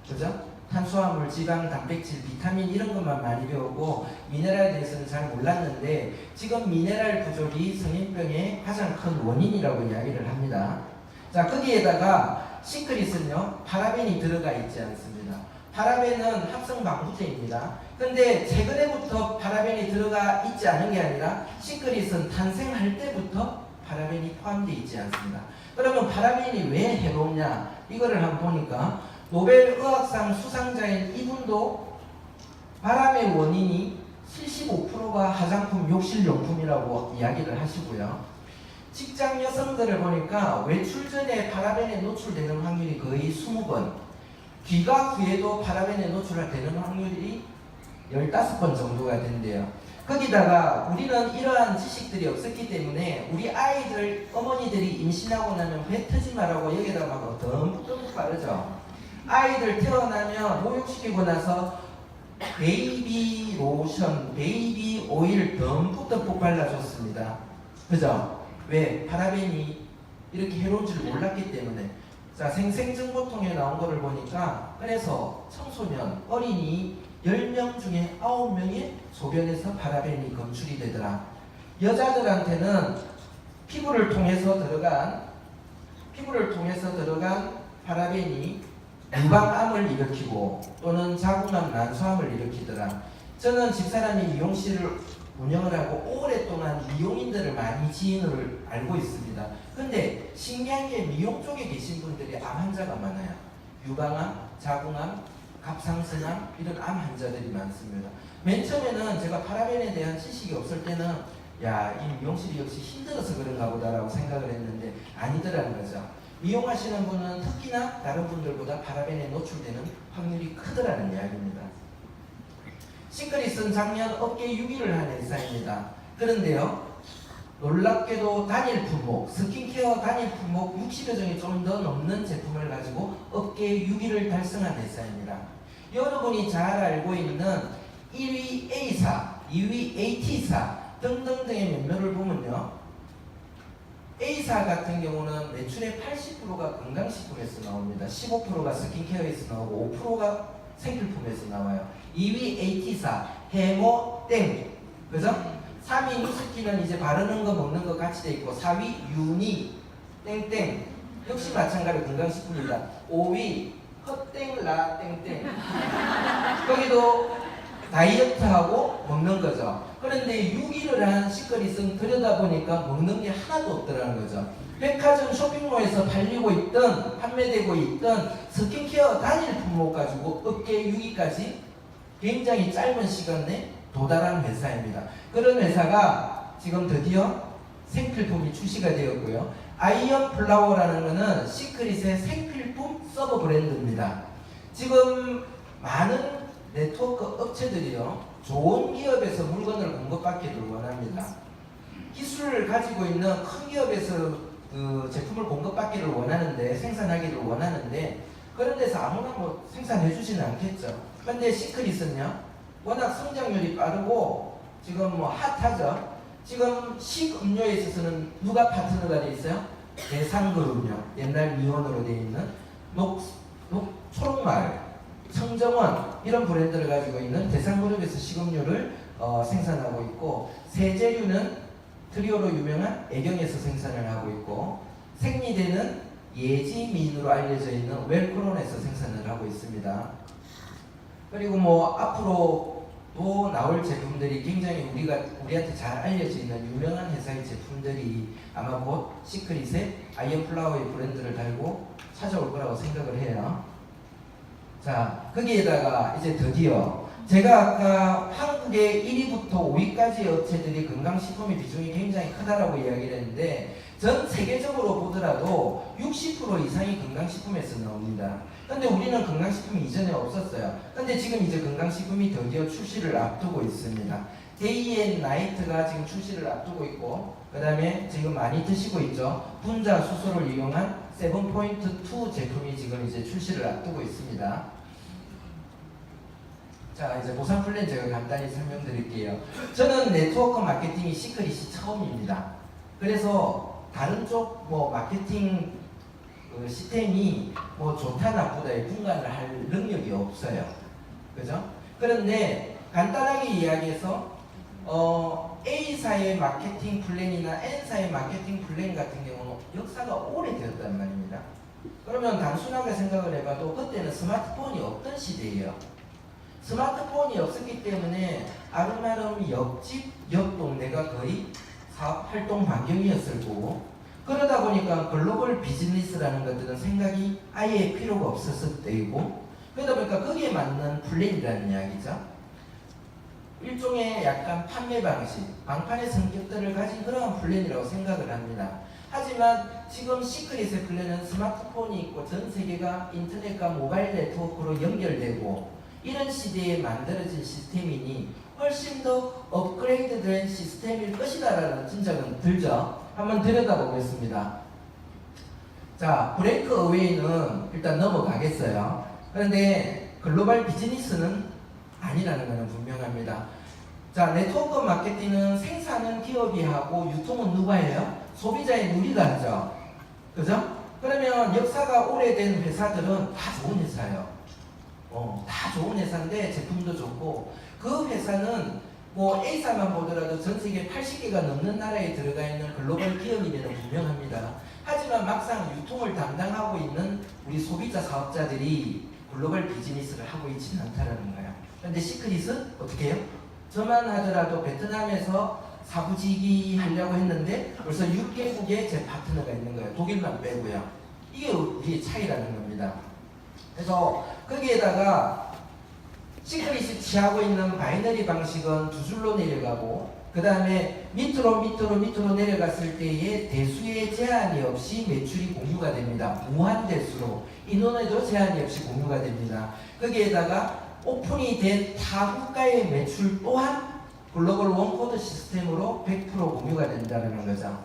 그죠? 탄수화물, 지방, 단백질, 비타민 이런 것만 많이 배우고 미네랄에 대해서는 잘 몰랐는데 지금 미네랄 부족이 성인병의 가장 큰 원인이라고 이야기를 합니다. 자, 거기에다가 시크릿은요, 파라벤이 들어가 있지 않습니다. 파라벤은 합성 방부제입니다. 근데 최근에부터 파라벤이 들어가 있지 않은 게 아니라 시크릿은 탄생할 때부터 파라벤이 포함되어 있지 않습니다. 그러면 파라벤이 왜 해롭냐? 이거를 한번 보니까 노벨 의학상 수상자인 이분도 바람의 원인이 75%가 화장품, 욕실용품이라고 이야기를 하시고요. 직장 여성들을 보니까 외출 전에 파라벤에 노출되는 확률이 거의 20번, 귀가 후에도 파라벤에 노출되는 확률이 15번 정도가 된대요. 거기다가 우리는 이러한 지식들이 없었기 때문에 우리 아이들, 어머니들이 임신하고 나면 배 터지 말라고 여기다가 막 듬뿍 바르죠. 아이들 태어나면 목욕시키고 나서 베이비 로션, 베이비 오일 듬뿍 발라줬습니다. 그죠? 왜? 파라벤이 이렇게 해로운 줄 몰랐기 때문에. 자, 생생정보통에 나온 거를 보니까 그래서 청소년, 어린이 10명 중에 9명의 소변에서 파라벤이 검출이 되더라. 여자들한테는 피부를 통해서 들어간 파라벤이 유방암을 일으키고 또는 자궁암, 난소암을 일으키더라. 저는 집사람이 미용실을 운영을 하고 오랫동안 미용인들을 많이 지인을 알고 있습니다. 근데 신기한 게 미용 쪽에 계신 분들이 암 환자가 많아요. 유방암, 자궁암, 갑상선암 이런 암 환자들이 많습니다. 맨 처음에는 제가 파라벤에 대한 지식이 없을 때는 야, 이 미용실이 역시 힘들어서 그런가 보다라고 생각을 했는데 아니더라는 거죠. 미용하시는 분은 특히나 다른 분들보다 파라벤에 노출되는 확률이 크더라는 이야기입니다. 시크릿은 작년 업계 6위를 한 회사입니다. 그런데요, 놀랍게도 단일 품목, 스킨케어 단일 품목 60여 종이 좀 더 넘는 제품을 가지고 업계 6위를 달성한 회사입니다. 여러분이 잘 알고 있는 1위 A사, 2위 AT사 등등등의 면모를 보면요, A사 같은 경우는 매출의 80%가 건강식품에서 나옵니다. 15%가 스킨케어에서 나오고 5%가 생필품에서 나와요. 2위 AT사, 해모 땡, 그죠? 3위 뉴스키는 이제 바르는 거 먹는 거 같이 돼 있고 4위 유니 땡땡 역시 마찬가지로 건강식품입니다. 5위 헛땡라 땡땡 거기도 다이어트하고 먹는 거죠. 그런데 6위를 한 시크릿은 들여다보니까 먹는 게 하나도 없더라는 거죠. 백화점 쇼핑몰에서 팔리고 있던 판매되고 있던 스킨케어 단일 품목 가지고 업계 6위까지 굉장히 짧은 시간 내 도달한 회사입니다. 그런 회사가 지금 드디어 생필품이 출시가 되었고요. 아이언 플라워라는 것은 시크릿의 생필품 서버 브랜드입니다. 지금 많은 네트워크 업체들이요, 좋은 기업에서 물건을 공급받기를 원합니다. 기술을 가지고 있는 큰 기업에서 제품을 공급받기를 원하는데, 생산하기를 원하는데, 그런 데서 아무나 뭐 생산해 주지는 않겠죠. 그런데 시크릿은요, 워낙 성장률이 빠르고 지금 뭐 핫하죠. 지금 식음료에 있어서는 누가 파트너가 돼 있어요? 대상그룹요. 옛날 미원으로 돼 있는 초록말, 청정원 이런 브랜드를 가지고 있는 대상그룹에서 식음료를 생산하고 있고, 세제류는 트리오로 유명한 애경에서 생산을 하고 있고, 생리대는 예지민으로 알려져 있는 웰크론에서 생산을 하고 있습니다. 그리고 뭐 앞으로도 나올 제품들이 굉장히 우리한테 잘 알려져 있는 유명한 회사의 제품들이 아마 곧 시크릿의 아이언 플라워의 브랜드를 달고 찾아올 거라고 생각을 해요. 자, 거기에다가 이제 드디어 제가 아까 한국의 1위부터 5위까지의 업체들이 건강식품의 비중이 굉장히 크다라고 이야기를 했는데, 전 세계적으로 보더라도 60% 이상이 건강식품에서 나옵니다. 근데 우리는 건강식품이 이전에 없었어요. 근데 지금 이제 건강식품이 드디어 출시를 앞두고 있습니다. 데이앤나이트가 지금 출시를 앞두고 있고, 그 다음에 지금 많이 드시고 있죠. 분자 수소를 이용한 7.2 제품이 지금 이제 출시를 앞두고 있습니다. 자, 이제 보상 플랜 제가 간단히 설명드릴게요. 저는 네트워크 마케팅이 시크릿이 처음입니다. 그래서 다른 쪽 뭐 마케팅 그 시스템이 뭐 좋다 나쁘다의 분간을 할 능력이 없어요. 그죠? 그런데 간단하게 이야기해서 A사의 마케팅 플랜이나 N사의 마케팅 플랜 같은 경우는 역사가 오래되었단 말입니다. 그러면 단순하게 생각을 해봐도 그때는 스마트폰이 없던 시대예요. 스마트폰이 없었기 때문에 아름아름 옆집, 옆 동네가 거의 사업 활동 반경이었을 거고, 그러다 보니까 글로벌 비즈니스라는 것들은 생각이 아예 필요가 없었을 때이고, 그러다 보니까 거기에 맞는 플랜이라는 이야기죠. 일종의 약간 판매 방식, 방판의 성격들을 가진 그런 플랜이라고 생각을 합니다. 하지만 지금 시크릿의 플랜은 스마트폰이 있고 전 세계가 인터넷과 모바일 네트워크로 연결되고 이런 시대에 만들어진 시스템이니 훨씬 더 업그레이드된 시스템일 것이다라는 짐작은 들죠. 한번 들여다보겠습니다. 자, 브레이크 어웨이는 일단 넘어가겠어요. 그런데 글로벌 비즈니스는 아니라는 것은 분명합니다. 자, 네트워크 마케팅은 생산은 기업이 하고 유통은 누가 해요? 소비자의 누리가 하죠. 그죠? 그러면 역사가 오래된 회사들은 다 좋은 회사예요. 다 좋은 회사인데 제품도 좋고, 그 회사는 뭐 A사만 보더라도 전 세계 80개가 넘는 나라에 들어가 있는 글로벌 기업이면 분명합니다. 하지만 막상 유통을 담당하고 있는 우리 소비자 사업자들이 글로벌 비즈니스를 하고 있지는 않다는 거예요. 그런데 시크릿은 어떻게 해요? 저만 하더라도 베트남에서 사부지기 하려고 했는데 벌써 6개국에 제 파트너가 있는 거예요. 독일만 빼고요. 이게 우리의 차이라는 겁니다. 그래서 거기에다가 시크릿이 취하고 있는 바이너리 방식은 두 줄로 내려가고, 그 다음에 밑으로 내려갔을 때에 대수의 제한이 없이 매출이 공유가 됩니다. 무한 대수로 인원에도 제한이 없이 공유가 됩니다. 거기에다가 오픈이 된 타국가의 매출 또한 글로벌 원코드 시스템으로 100% 공유가 된다는 거죠.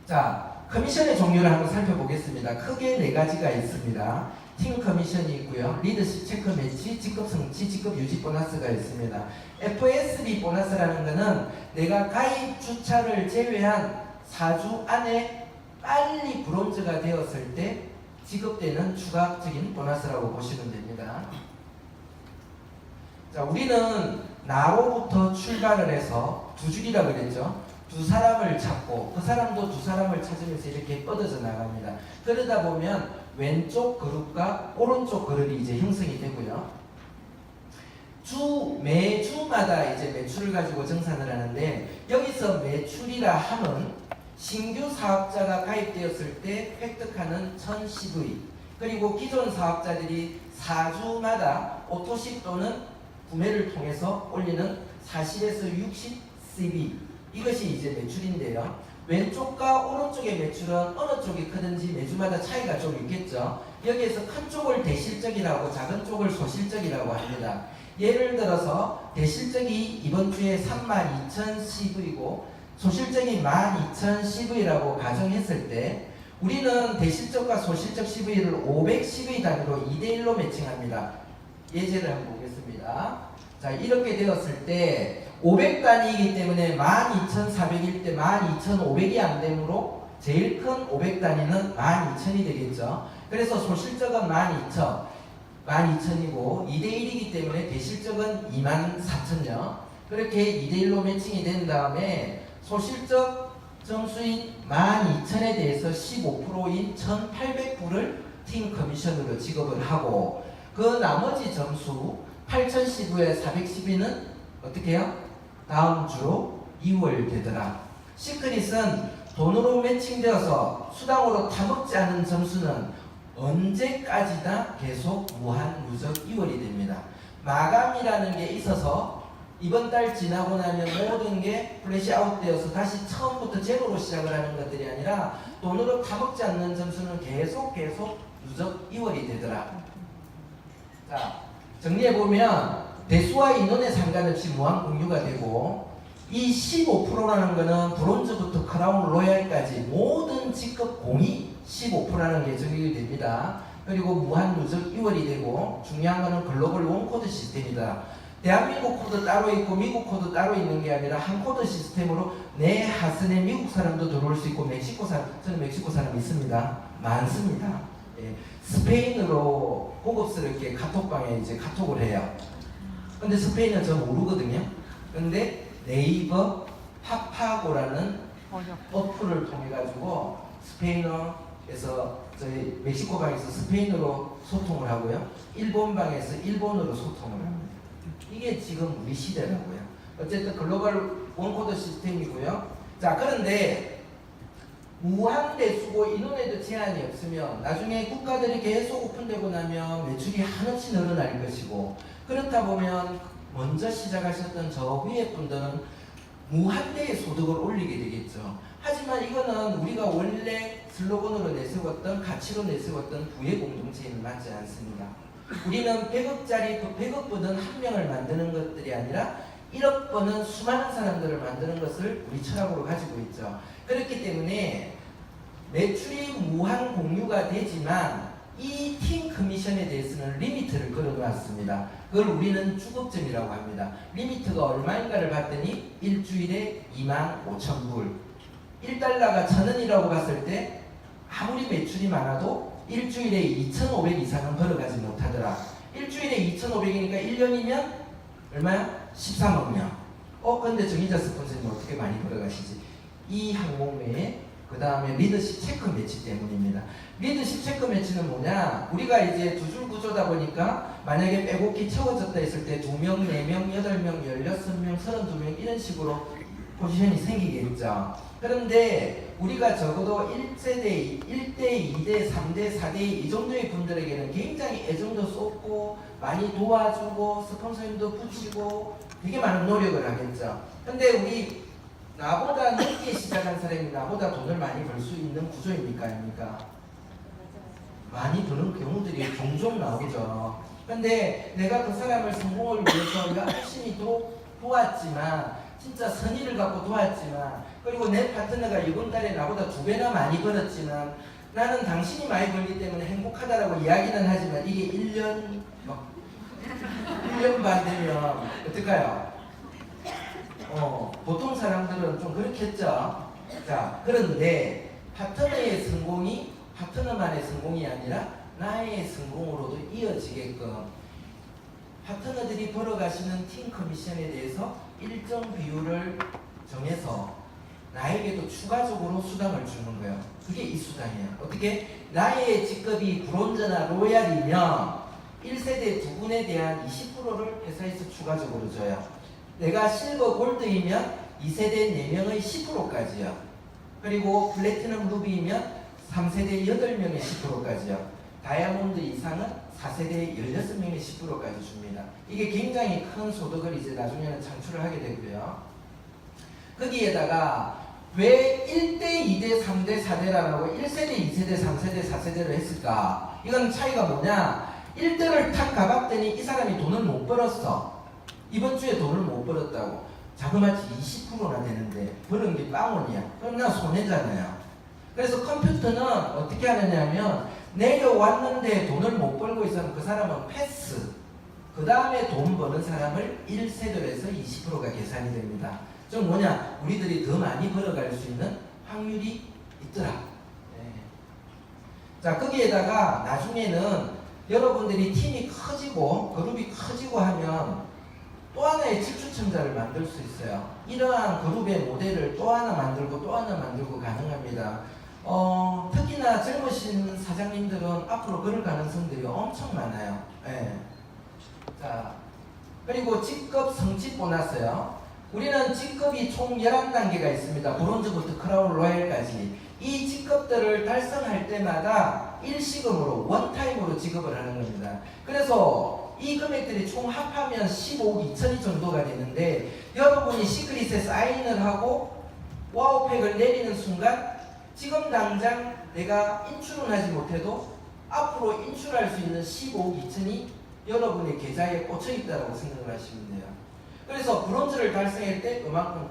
자, 커미션의 종류를 한번 살펴보겠습니다. 크게 4가지가 있습니다. 팀 커미션이 있고요. 리더십 체크 매치, 직급 성취, 직급 유지 보너스가 있습니다. FSB 보너스라는 것은 내가 가입 주차를 제외한 4주 안에 빨리 브론즈가 되었을 때 지급되는 추가적인 보너스라고 보시면 됩니다. 자, 우리는 나로부터 출발을 해서 두 줄이라고 그랬죠. 두 사람을 찾고 그 사람도 두 사람을 찾으면서 이렇게 뻗어져 나갑니다. 그러다 보면 왼쪽 그룹과 오른쪽 그룹이 이제 형성이 되고요. 매주마다 이제 매출을 가지고 정산을 하는데, 여기서 매출이라 함은 신규 사업자가 가입되었을 때 획득하는 1000CV, 그리고 기존 사업자들이 4주마다 오토십 또는 구매를 통해서 올리는 40에서 60CV, 이것이 이제 매출인데요. 왼쪽과 오른쪽의 매출은 어느 쪽이 크든지 매주마다 차이가 좀 있겠죠. 여기에서 큰 쪽을 대실적이라고 작은 쪽을 소실적이라고 합니다. 예를 들어서 대실적이 이번 주에 32,000CV고 소실적이 12,000CV라고 가정했을 때, 우리는 대실적과 소실적 CV를 500CV 단위로 2대1로 매칭합니다. 예제를 한번 보겠습니다. 자, 이렇게 되었을 때 500단위이기 때문에 12,400일 때 12,500이 안 되므로 제일 큰 500단위는 12,000이 되겠죠. 그래서 소실적은 12,000이고 2대1이기 때문에 대실적은 24,000요. 그렇게 2대1로 매칭이 된 다음에 소실적 점수인 12,000에 대해서 15%인 1,800불을 팀 커미션으로 지급을 하고, 그 나머지 점수 8,012에 412는 어떻게 해요? 다음 주 2월 되더라. 시크릿은 돈으로 매칭되어서 수당으로 타먹지 않은 점수는 언제까지나 계속 무한 누적 2월이 됩니다. 마감이라는 게 있어서 이번 달 지나고 나면 모든 게 플래시 아웃되어서 다시 처음부터 제로로 시작을 하는 것들이 아니라, 돈으로 타먹지 않는 점수는 계속 누적 2월이 되더라. 자, 정리해보면 대수와 인원에 상관없이 무한 공유가 되고, 이 15%라는 거는 브론즈부터 크라운 로얄까지 모든 직급 공이 15%라는 게 적용이 됩니다. 그리고 무한 누적 2월이 되고, 중요한 거는 글로벌 원코드 시스템이다. 대한민국 코드 따로 있고 미국 코드 따로 있는 게 아니라 한 코드 시스템으로 내 하선에 미국 사람도 들어올 수 있고 멕시코 사람, 저는 멕시코 사람 있습니다. 많습니다. 예, 스페인어로 고급스럽게 카톡방에 이제 카톡을 해요. 근데 스페인어 저 모르거든요. 근데 네이버 파파고라는 어플을 통해 가지고 스페인어에서 저희 멕시코 방에서 스페인어로 소통을 하고요. 일본 방에서 일본어로 소통을 합니다. 이게 지금 우리 시대라고요. 어쨌든 글로벌 원코드 시스템이고요. 자, 그런데 무한대 수고 인원에도 제한이 없으면 나중에 국가들이 계속 오픈되고 나면 매출이 한없이 늘어날 것이고, 그렇다 보면 먼저 시작하셨던 저 위에 분들은 무한대의 소득을 올리게 되겠죠. 하지만 이거는 우리가 원래 슬로건으로 내세웠던, 가치로 내세웠던 부의 공동체에는 맞지 않습니다. 우리는 100억짜리, 100억 버는 한 명을 만드는 것들이 아니라 1억 버는 수많은 사람들을 만드는 것을 우리 철학으로 가지고 있죠. 그렇기 때문에 매출이 무한 공유가 되지만 이 팀 커미션에 대해서는 리미트를 걸어놨습니다. 그걸 우리는 주급점이라고 합니다. 리미트가 얼마인가를 봤더니 일주일에 25,000불. 1달러가 1,000원이라고 봤을 때 아무리 매출이 많아도 일주일에 2,500 이상은 벌어가지 못하더라. 일주일에 2,500이니까 1년이면 얼마야? 13억 명. 근데 정의자 스폰서님 어떻게 많이 벌어가시지? 이 항목 외에 그 다음에 리더십 체크 매치 때문입니다. 리더십 체크 매치는 뭐냐? 우리가 이제 두 줄 구조다 보니까 만약에 빼곡히 채워졌다 했을 때 2명, 4명, 8명, 16명, 32명 이런 식으로 포지션이 생기겠죠. 그런데 우리가 적어도 1세대, 1대, 2대, 3대, 4대 이 정도의 분들에게는 굉장히 애정도 쏟고 많이 도와주고 스폰서님도 붙이고 되게 많은 노력을 하겠죠. 근데 우리 나보다 늦게 시작한 사람이 나보다 돈을 많이 벌 수 있는 구조입니까? 아닙니까? 많이 버는 경우들이 종종 나오죠. 근데 내가 그 사람을 성공을 위해서 열심히 도왔지만, 진짜 선의를 갖고 도왔지만, 그리고 내 파트너가 이번 달에 나보다 2배나 많이 벌었지만 나는 당신이 많이 벌기 때문에 행복하다라고 이야기는 하지만 이게 1년 반 되면 어떨까요? 보통 사람들은 좀 그렇겠죠. 자, 그런데 파트너의 성공이 파트너만의 성공이 아니라 나의 성공으로도 이어지게끔 파트너들이 벌어가시는 팀 커미션에 대해서 일정 비율을 정해서 나에게도 추가적으로 수당을 주는 거예요. 그게 이 수당이에요. 어떻게? 나의 직급이 브론즈나 로얄이면 1세대 두 분에 대한 20%를 회사에서 추가적으로 줘요. 내가 실버 골드이면 2세대 4명의 10%까지요. 그리고 플래티넘 루비이면 3세대 8명의 10%까지요. 다이아몬드 이상은 4세대 16명의 10%까지 줍니다. 이게 굉장히 큰 소득을 이제 나중에는 창출을 하게 되고요. 거기에다가 왜 1대, 2대, 3대, 4대라고 1세대, 2세대, 3세대, 4세대를 했을까? 이건 차이가 뭐냐? 1대를 탁 가봤더니 이 사람이 돈을 못 벌었어. 이번 주에 돈을 못 벌었다고. 자그마치 20%나 되는데 버는 게 빵원이야. 그럼 나 손해잖아요. 그래서 컴퓨터는 어떻게 하느냐면 내려왔는데 돈을 못 벌고 있으면 그 사람은 패스. 그 다음에 돈 버는 사람을 1세대로 해서 20%가 계산이 됩니다. 좀 뭐냐? 우리들이 더 많이 벌어갈 수 있는 확률이 있더라. 네. 자, 거기에다가 나중에는 여러분들이 팀이 커지고 그룹이 커지고 하면 또 하나의 집주청자를 만들 수 있어요. 이러한 그룹의 모델을 또 하나 만들고 또 하나 만들고 가능합니다. 특히나 젊으신 사장님들은 앞으로 그럴 가능성들이 엄청 많아요. 네. 자, 그리고 직급 성취 보너스요. 우리는 직급이 총 11단계가 있습니다. 브론즈부터 크라운 로얄까지. 이 직급들을 달성할 때마다 일시금으로 원타임으로 지급을 하는 겁니다. 그래서 이 금액들이 총 합하면 15억 2천이 정도가 되는데 여러분이 시크릿에 사인을 하고 와우팩을 내리는 순간 지금 당장 내가 인출은 하지 못해도 앞으로 인출할 수 있는 15억 2천이 여러분의 계좌에 꽂혀 있다고 생각을 하시면 돼요. 그래서 브론즈를 달성할 때 그만큼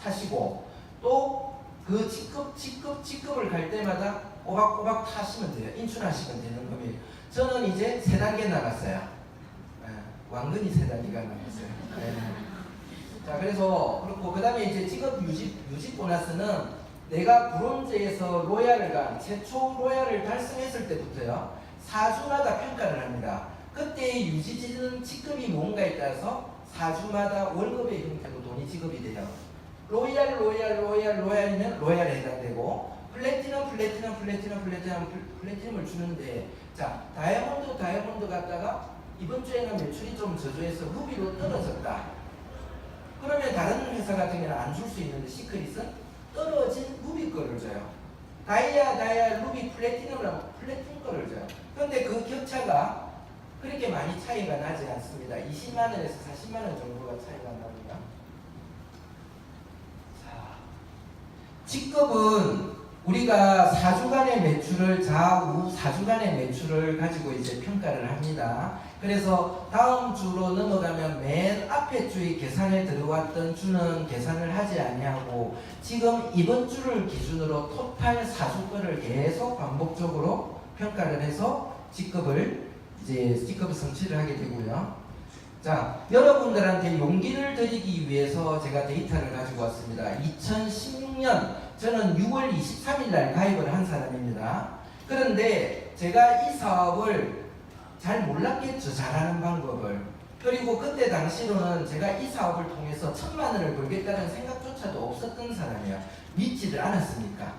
타시고 또 그 직급을 갈 때마다 꼬박꼬박 타시면 돼요. 인출하시면 되는 겁니다. 저는 이제 3단계 나갔어요. 왕건이 세 단위가 나왔어요. 네. 자, 그래서 그렇고 그 다음에 이제 직업 유지 보너스는 내가 브론즈에서 로얄을 간 최초 로얄을 달성했을 때부터요 4주마다 평가를 합니다. 그때의 유지지는 직급이 뭔가에 따라서 4주마다 월급의 형태로 돈이 지급이 돼요. 로얄이면 로얄에 해당되고 플래티넘을 주는데 자 다이아몬드 갖다가 이번 주에는 매출이 좀 저조해서 루비로 떨어졌다. 그러면 다른 회사 같은 경우는 안 줄 수 있는데 시크릿은 떨어진 루비 거를 줘요. 다이아, 루비, 플래티넘 거를 줘요. 그런데 그 격차가 그렇게 많이 차이가 나지 않습니다. 20만원에서 40만원 정도가 차이가 납니다. 자, 직급은 우리가 4주간의 매출을 좌우 4주간의 매출을 가지고 이제 평가를 합니다. 그래서 다음 주로 넘어가면 맨 앞에 주의 계산에 들어왔던 주는 계산을 하지 아니하고 지금 이번 주를 기준으로 토탈 4주 거를 계속 반복적으로 평가를 해서 직급을 성취를 하게 되고요. 자, 여러분들한테 용기를 드리기 위해서 제가 데이터를 가지고 왔습니다. 2016년 저는 6월 23일 날 가입을 한 사람입니다. 그런데 제가 이 사업을 잘 몰랐겠죠. 잘하는 방법을. 그리고 그때 당시로는 제가 이 사업을 통해서 1,000만 원을 벌겠다는 생각조차도 없었던 사람이에요. 믿지를 않았으니까.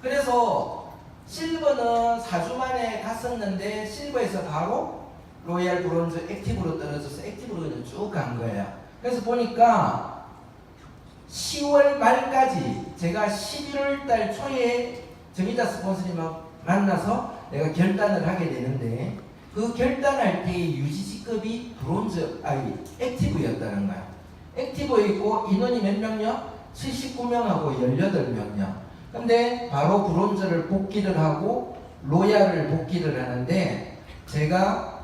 그래서 실버는 4주 만에 갔었는데 실버에서 바로 로얄, 브론즈, 액티브로 떨어져서 액티브로 그냥 쭉 간 거예요. 그래서 보니까 10월 말까지 제가 11월 달 초에 정의자 스폰서님하고 만나서 내가 결단을 하게 되는데 그 결단할 때의 유지직급이 액티브였다는 거야. 액티브에 있고 인원이 몇 명요? 79명하고 18명요. 근데 바로 브론즈를 복귀를 하고 로얄을 복귀를 하는데 제가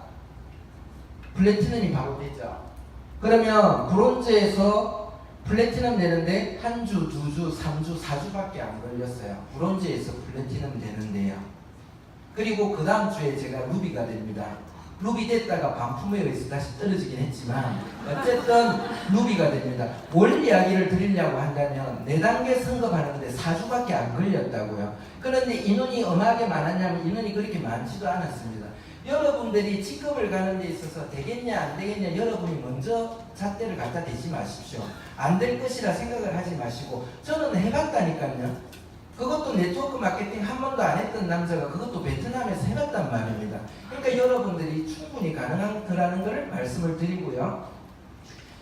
플래티넘이 바로 되죠. 그러면 브론즈에서 플래티넘 되는데 한 주, 두 주, 3주, 4주밖에 안 걸렸어요. 브론즈에서 플래티넘 되는데요. 그리고 그 다음 주에 제가 루비가 됩니다. 루비 됐다가 반품에 의해서 다시 떨어지긴 했지만 어쨌든 루비가 됩니다. 뭘 이야기를 드리려고 한다면 4단계 승급하는데 4주밖에 안 걸렸다고요. 그런데 인원이 엄하게 많았냐면 인원이 그렇게 많지도 않았습니다. 여러분들이 직급을 가는 데 있어서 되겠냐 안 되겠냐 여러분이 먼저 잣대를 갖다 대지 마십시오. 안 될 것이라 생각을 하지 마시고 저는 해봤다니까요. 그것도 네트워크 마케팅 한 번도 안 했던 남자가 그것도 베트남에서 해봤단 말입니다. 그러니까 여러분들이 충분히 가능한 거라는 것을 말씀을 드리고요.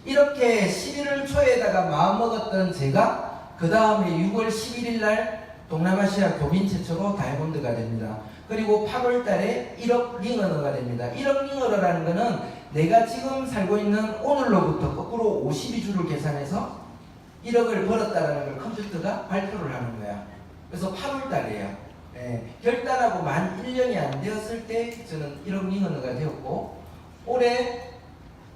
이렇게 11월 초에다가 마음먹었던 제가 그 다음에 6월 11일 날 동남아시아 교민 최초로 다이아몬드가 됩니다. 그리고 8월 달에 1억 링어너가 됩니다. 1억 링어너라는 거는 내가 지금 살고 있는 오늘로부터 거꾸로 52주를 계산해서 1억을 벌었다는 걸 컴퓨터가 발표를 하는 거야. 그래서 8월 달이에요. 결단하고 만 1년이 안 되었을 때 저는 1억 링어너가 되었고 올해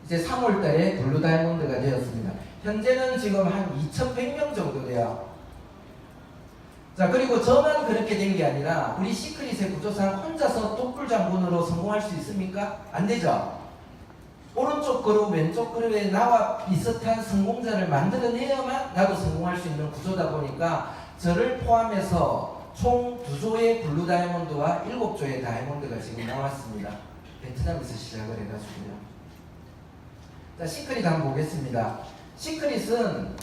이제 3월 달에 블루 다이아몬드가 되었습니다. 현재는 지금 한 2,100명 정도 돼요. 자, 그리고 저만 그렇게 된 게 아니라 우리 시크릿의 구조상 혼자서 똑불 장군으로 성공할 수 있습니까? 안 되죠? 오른쪽 그룹, 왼쪽 그룹에 나와 비슷한 성공자를 만들어내야만 나도 성공할 수 있는 구조다 보니까 저를 포함해서 총 2조의 블루 다이아몬드와 7조의 다이아몬드가 지금 나왔습니다. 베트남에서 시작을 해가지고요. 자, 시크릿 한번 보겠습니다. 시크릿은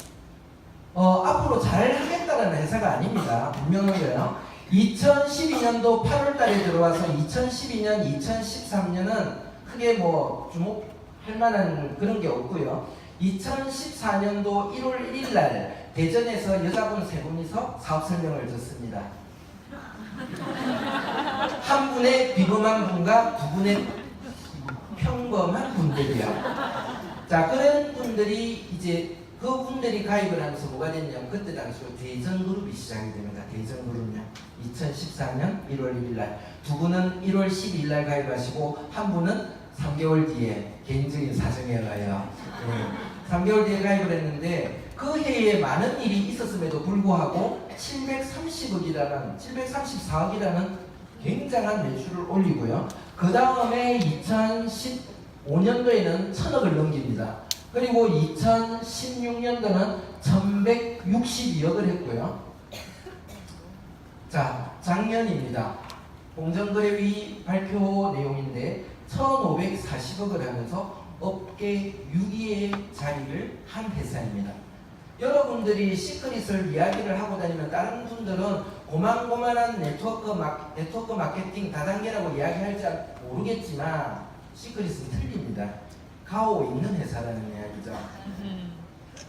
앞으로 잘 하겠다는 회사가 아닙니다. 분명한 거예요. 2012년도 8월 달에 들어와서 2012년, 2013년은 크게 뭐 주목할 만한 그런 게 없고요. 2014년도 1월 1일 날 대전에서 여자분 3분이서 사업 설명을 듣습니다. 한 분의 비범한 분과 2분의 평범한 분들이요. 자, 그런 분들이 이제 그분들이 가입을 하면서 뭐가 됐냐면 그때 당시로 대전그룹이 시작이 됩니다. 대전그룹요. 2014년 1월 1일 날. 2분은 1월 12일 날 가입하시고 한 분은 3개월 뒤에 개인적인 사정에 의하여 3개월 뒤에 가입을 했는데 그 해에 많은 일이 있었음에도 불구하고 734억이라는 굉장한 매출을 올리고요. 그 다음에 2015 5년도에는 1000억을 넘깁니다. 그리고 2016년도는 1162억을 했고요. 자, 작년입니다. 공정거래위 발표 내용인데 1540억을 하면서 업계 6위의 자리를 한 회사입니다. 여러분들이 시크릿을 이야기를 하고 다니면 다른 분들은 고만고만한 네트워크 마케팅 다단계라고 이야기할지 모르겠지만 시크릿은 틀립니다. 가오 있는 회사라는 이야기죠.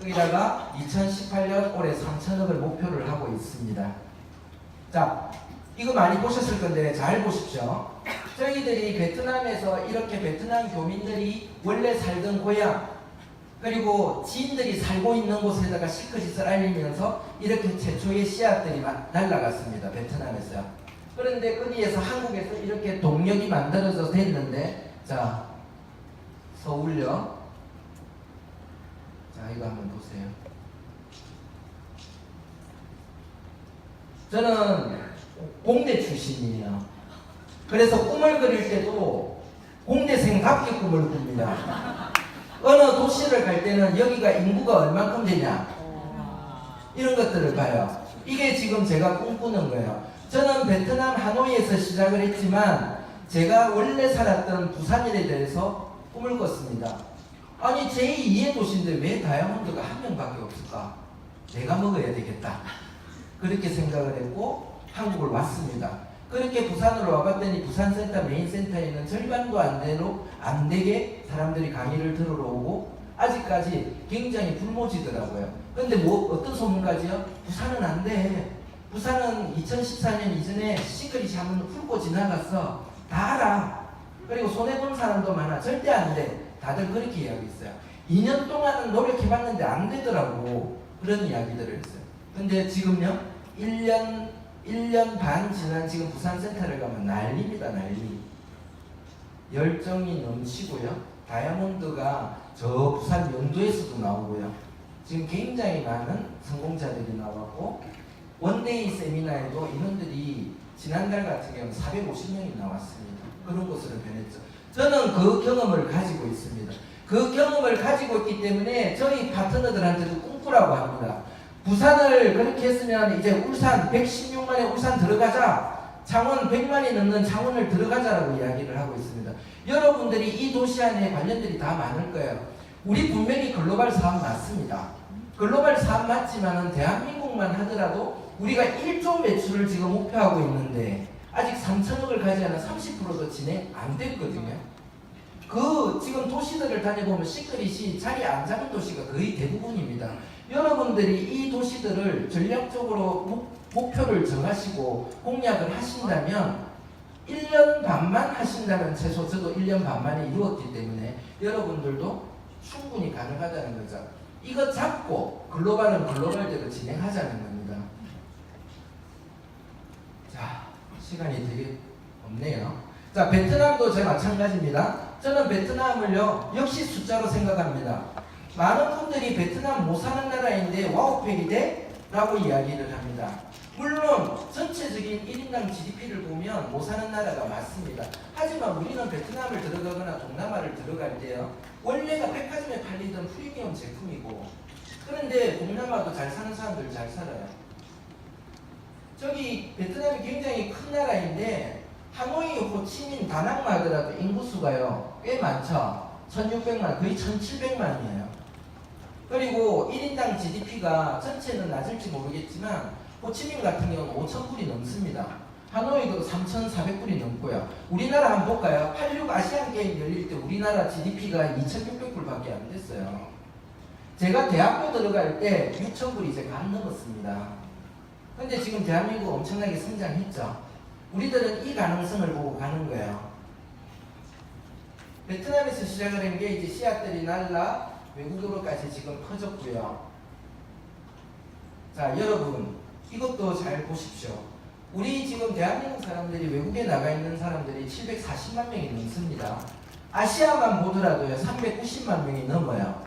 여기다가 2018년 올해 3천억을 목표를 하고 있습니다. 자, 이거 많이 보셨을 건데 잘 보십시오. 저희들이 베트남에서 이렇게 베트남 교민들이 원래 살던 고향 그리고 지인들이 살고 있는 곳에다가 시크릿을 알리면서 이렇게 최초의 씨앗들이 날아갔습니다. 베트남에서. 그런데 거기에서 한국에서 이렇게 동력이 만들어져서 됐는데 자, 서울역. 자, 이거 한번 보세요. 저는 공대 출신이에요. 그래서 꿈을 그릴 때도 공대생답게 꿈을 꿉니다. 어느 도시를 갈 때는 여기가 인구가 얼만큼 되냐 이런 것들을 봐요. 이게 지금 제가 꿈꾸는 거예요. 저는 베트남 하노이에서 시작을 했지만 제가 원래 살았던 부산일에 대해서 꿈을 꿨습니다. 아니 제2의 도시인데 왜 다이아몬드가 한 명밖에 없을까? 내가 먹어야 되겠다. 그렇게 생각을 했고 한국을 왔습니다. 그렇게 부산으로 와봤더니 부산센터 메인센터에는 절반도 안 되게 사람들이 강의를 들으러 오고 아직까지 굉장히 불모지더라고요. 근데 뭐 어떤 소문까지요? 부산은 안 돼. 부산은 2014년 이전에 시크릿이 한번 훑고 지나갔어. 다 알아. 그리고 손해본 사람도 많아. 절대 안 돼. 다들 그렇게 이야기했어요. 2년 동안은 노력해봤는데 안 되더라고. 그런 이야기들을 했어요. 근데 지금요? 1년 반 지난 지금 부산센터를 가면 난리입니다. 난리. 열정이 넘치고요. 다이아몬드가 저 부산 영도에서도 나오고요. 지금 굉장히 많은 성공자들이 나왔고 원데이 세미나에도 인원들이 지난달 같은 경우는 450명이 나왔습니다. 그런 것으로 변했죠. 저는 그 경험을 가지고 있습니다. 그 경험을 가지고 있기 때문에 저희 파트너들한테도 꿈꾸라고 합니다. 부산을 그렇게 했으면 이제 울산 116만에 울산 들어가자. 창원 100만이 넘는 창원을 들어가자라고 이야기를 하고 있습니다. 여러분들이 이 도시 안에 관련들이 다 많을 거예요. 우리 분명히 글로벌 사업 맞습니다. 글로벌 사업 맞지만은 대한민국만 하더라도 우리가 1조 매출을 지금 목표하고 있는데 아직 3천억을 가지 않아 30%도 진행 안 됐거든요. 그 지금 도시들을 다녀보면 시크릿이 자리 안 잡은 도시가 거의 대부분입니다. 여러분들이 이 도시들을 전략적으로 목표를 정하시고 공략을 하신다면 1년 반만 하신다면 최소 저도 1년 반 만에 이루었기 때문에 여러분들도 충분히 가능하다는 거죠. 이거 잡고 글로벌은 글로벌대로 진행하자는 겁니다. 자, 시간이 되게 없네요. 자, 베트남도 제 마찬가지입니다. 저는 베트남을요 역시 숫자로 생각합니다. 많은 분들이 베트남 못 사는 나라인데 와우팩이 돼? 라고 이야기를 합니다. 물론 전체적인 1인당 GDP를 보면 못 사는 나라가 맞습니다. 하지만 우리는 베트남을 들어가거나 동남아를 들어갈 때요 원래가 백화점에 팔리던 프리미엄 제품이고 그런데 동남아도 잘 사는 사람들 잘 살아요. 저기 베트남이 굉장히 큰 나라인데 하노이, 호치민, 다낭만 하더라도 인구수가요 꽤 많죠. 1600만 거의 1700만이에요. 그리고 1인당 GDP가 전체는 낮을지 모르겠지만 호치민 같은 경우는 5,000불이 넘습니다. 하노이도 3,400불이 넘고요. 우리나라 한번 볼까요? 86 아시안게임 열릴 때 우리나라 GDP가 2,600불밖에 안 됐어요. 제가 대학교 들어갈 때 6,000불이 이제 간 넘었습니다. 근데 지금 대한민국 엄청나게 성장했죠. 우리들은 이 가능성을 보고 가는 거예요. 베트남에서 시작을 한 게 이제 씨앗들이 날라 외국으로까지 지금 커졌고요. 자, 여러분 이것도 잘 보십시오. 우리 지금 대한민국 사람들이 외국에 나가 있는 사람들이 740만 명이 넘습니다. 아시아만 보더라도요 390만 명이 넘어요.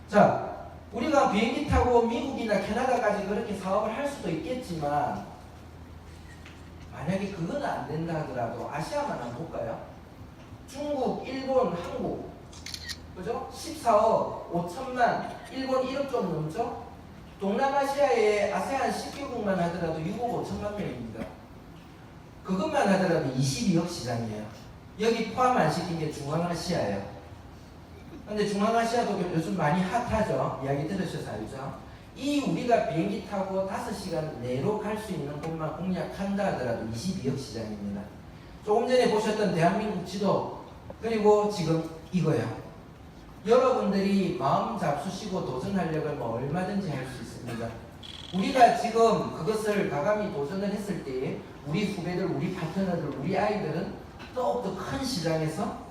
자, 우리가 비행기 타고 미국이나 캐나다까지 그렇게 사업을 할 수도 있겠지만 만약에 그건 안 된다 하더라도 아시아만 한번 볼까요? 중국, 일본, 한국 그죠? 14억 5천만, 일본 1억 좀 넘죠? 동남아시아의 아세안 10개국만 하더라도 6억 5천만 명입니다. 그것만 하더라도 22억 시장이에요. 여기 포함 안 시킨 게 중앙아시아예요. 근데 중앙아시아도 요즘 많이 핫하죠? 이야기 들으셔서 알죠? 이 우리가 비행기 타고 5시간 내로 갈 수 있는 곳만 공략한다 하더라도 22억 시장입니다. 조금 전에 보셨던 대한민국 지도, 그리고 지금 이거요. 여러분들이 마음 잡수시고 도전하려면 뭐 얼마든지 할 수 있습니다. 우리가 지금 그것을 과감히 도전을 했을 때 우리 후배들, 우리 파트너들, 우리 아이들은 더욱더 큰 시장에서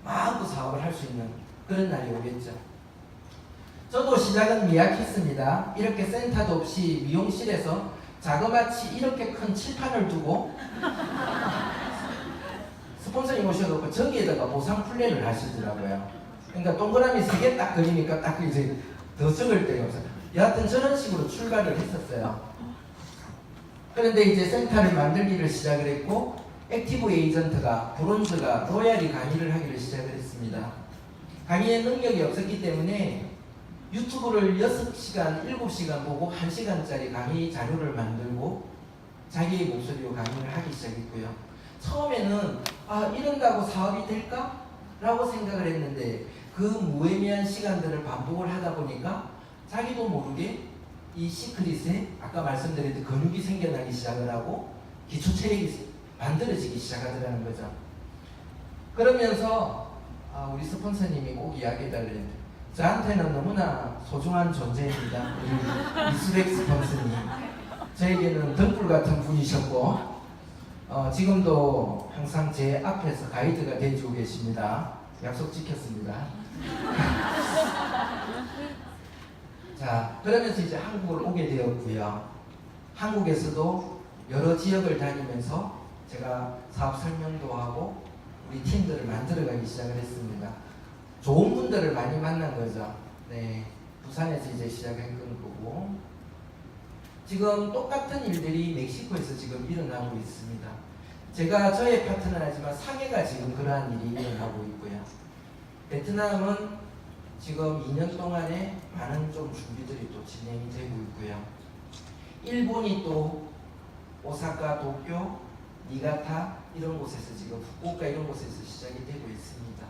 마음껏 사업을 할 수 있는 그런 날이 오겠죠. 저도 시작은 미약했습니다. 이렇게 센터도 없이 미용실에서 자그마치 이렇게 큰 칠판을 두고 스폰서님 오셔서 저기에다가 보상 플랜을 하시더라고요. 그러니까 동그라미 3개 딱 그리니까 딱 이제 더 적을 데가 없어요. 여하튼 저런 식으로 출발을 했었어요. 그런데 이제 센터를 만들기를 시작을 했고, 액티브 에이전트가, 브론즈가, 로얄이 강의를 하기를 시작을 했습니다. 강의의 능력이 없었기 때문에 유튜브를 6시간, 7시간 보고 1시간짜리 강의 자료를 만들고 자기의 목소리로 강의를 하기 시작했고요. 처음에는 이런다고 사업이 될까? 라고 생각을 했는데 그 무의미한 시간들을 반복을 하다 보니까 자기도 모르게 이 시크릿에 아까 말씀드렸듯이 근육이 생겨나기 시작을 하고 기초 체력이 만들어지기 시작하더라는 거죠. 그러면서 우리 스폰서님이 꼭 이야기해달래요. 저한테는 너무나 소중한 존재입니다. 우리 이수백 스폰서님. 저에게는 등불 같은 분이셨고 지금도 항상 제 앞에서 가이드가 되어주고 계십니다. 약속 지켰습니다. 자, 그러면서 이제 한국을 오게 되었고요. 한국에서도 여러 지역을 다니면서 제가 사업 설명도 하고 우리 팀들을 만들어가기 시작을 했습니다. 좋은 분들을 많이 만난 거죠. 네, 부산에서 이제 시작한 거고 지금 똑같은 일들이 멕시코에서 지금 일어나고 있습니다. 제가 저의 파트너는 하지만 상해가 지금 그러한 일이 일어나고 있고요. 베트남은 지금 2년 동안에 많은 좀 준비들이 또 진행이 되고 있고요. 일본이 또 오사카, 도쿄, 니가타 이런 곳에서 지금 후쿠오카 이런 곳에서 시작이 되고 있습니다.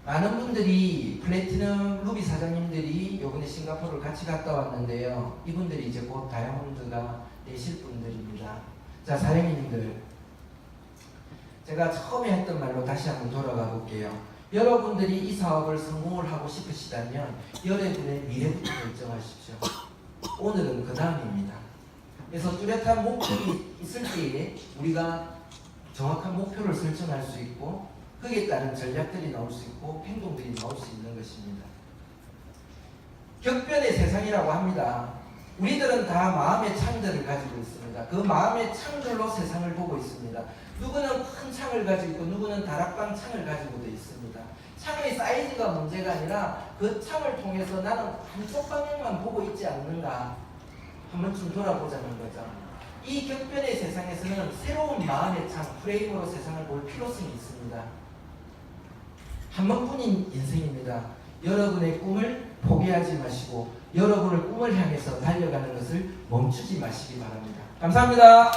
많은 분들이 플래티넘 루비 사장님들이 요번에 싱가포르를 같이 갔다 왔는데요. 이분들이 이제 곧 다이아몬드가 되실 분들입니다. 자, 사장님들, 제가 처음에 했던 말로 다시 한번 돌아가 볼게요. 여러분들이 이 사업을 성공을 하고 싶으시다면 여러분의 미래부터 결정하십시오. 오늘은 그 다음입니다. 그래서 뚜렷한 목표가 있을 때에 우리가 정확한 목표를 설정할 수 있고 거기에 따른 전략들이 나올 수 있고 행동들이 나올 수 있는 것입니다. 격변의 세상이라고 합니다. 우리들은 다 마음의 창들을 가지고 있습니다. 그 마음의 창들로 세상을 보고 있습니다. 누구는 큰 창을 가지고 있고 누구는 다락방 창을 가지고도 있습니다. 창의 사이즈가 문제가 아니라 그 창을 통해서 나는 한쪽 방향만 보고 있지 않는가 한 번쯤 돌아보자는 거죠. 이 격변의 세상에서는 새로운 마음의 창, 프레임으로 세상을 볼 필요성이 있습니다. 한 번뿐인 인생입니다. 여러분의 꿈을 포기하지 마시고 여러분의 꿈을 향해서 달려가는 것을 멈추지 마시기 바랍니다. 감사합니다.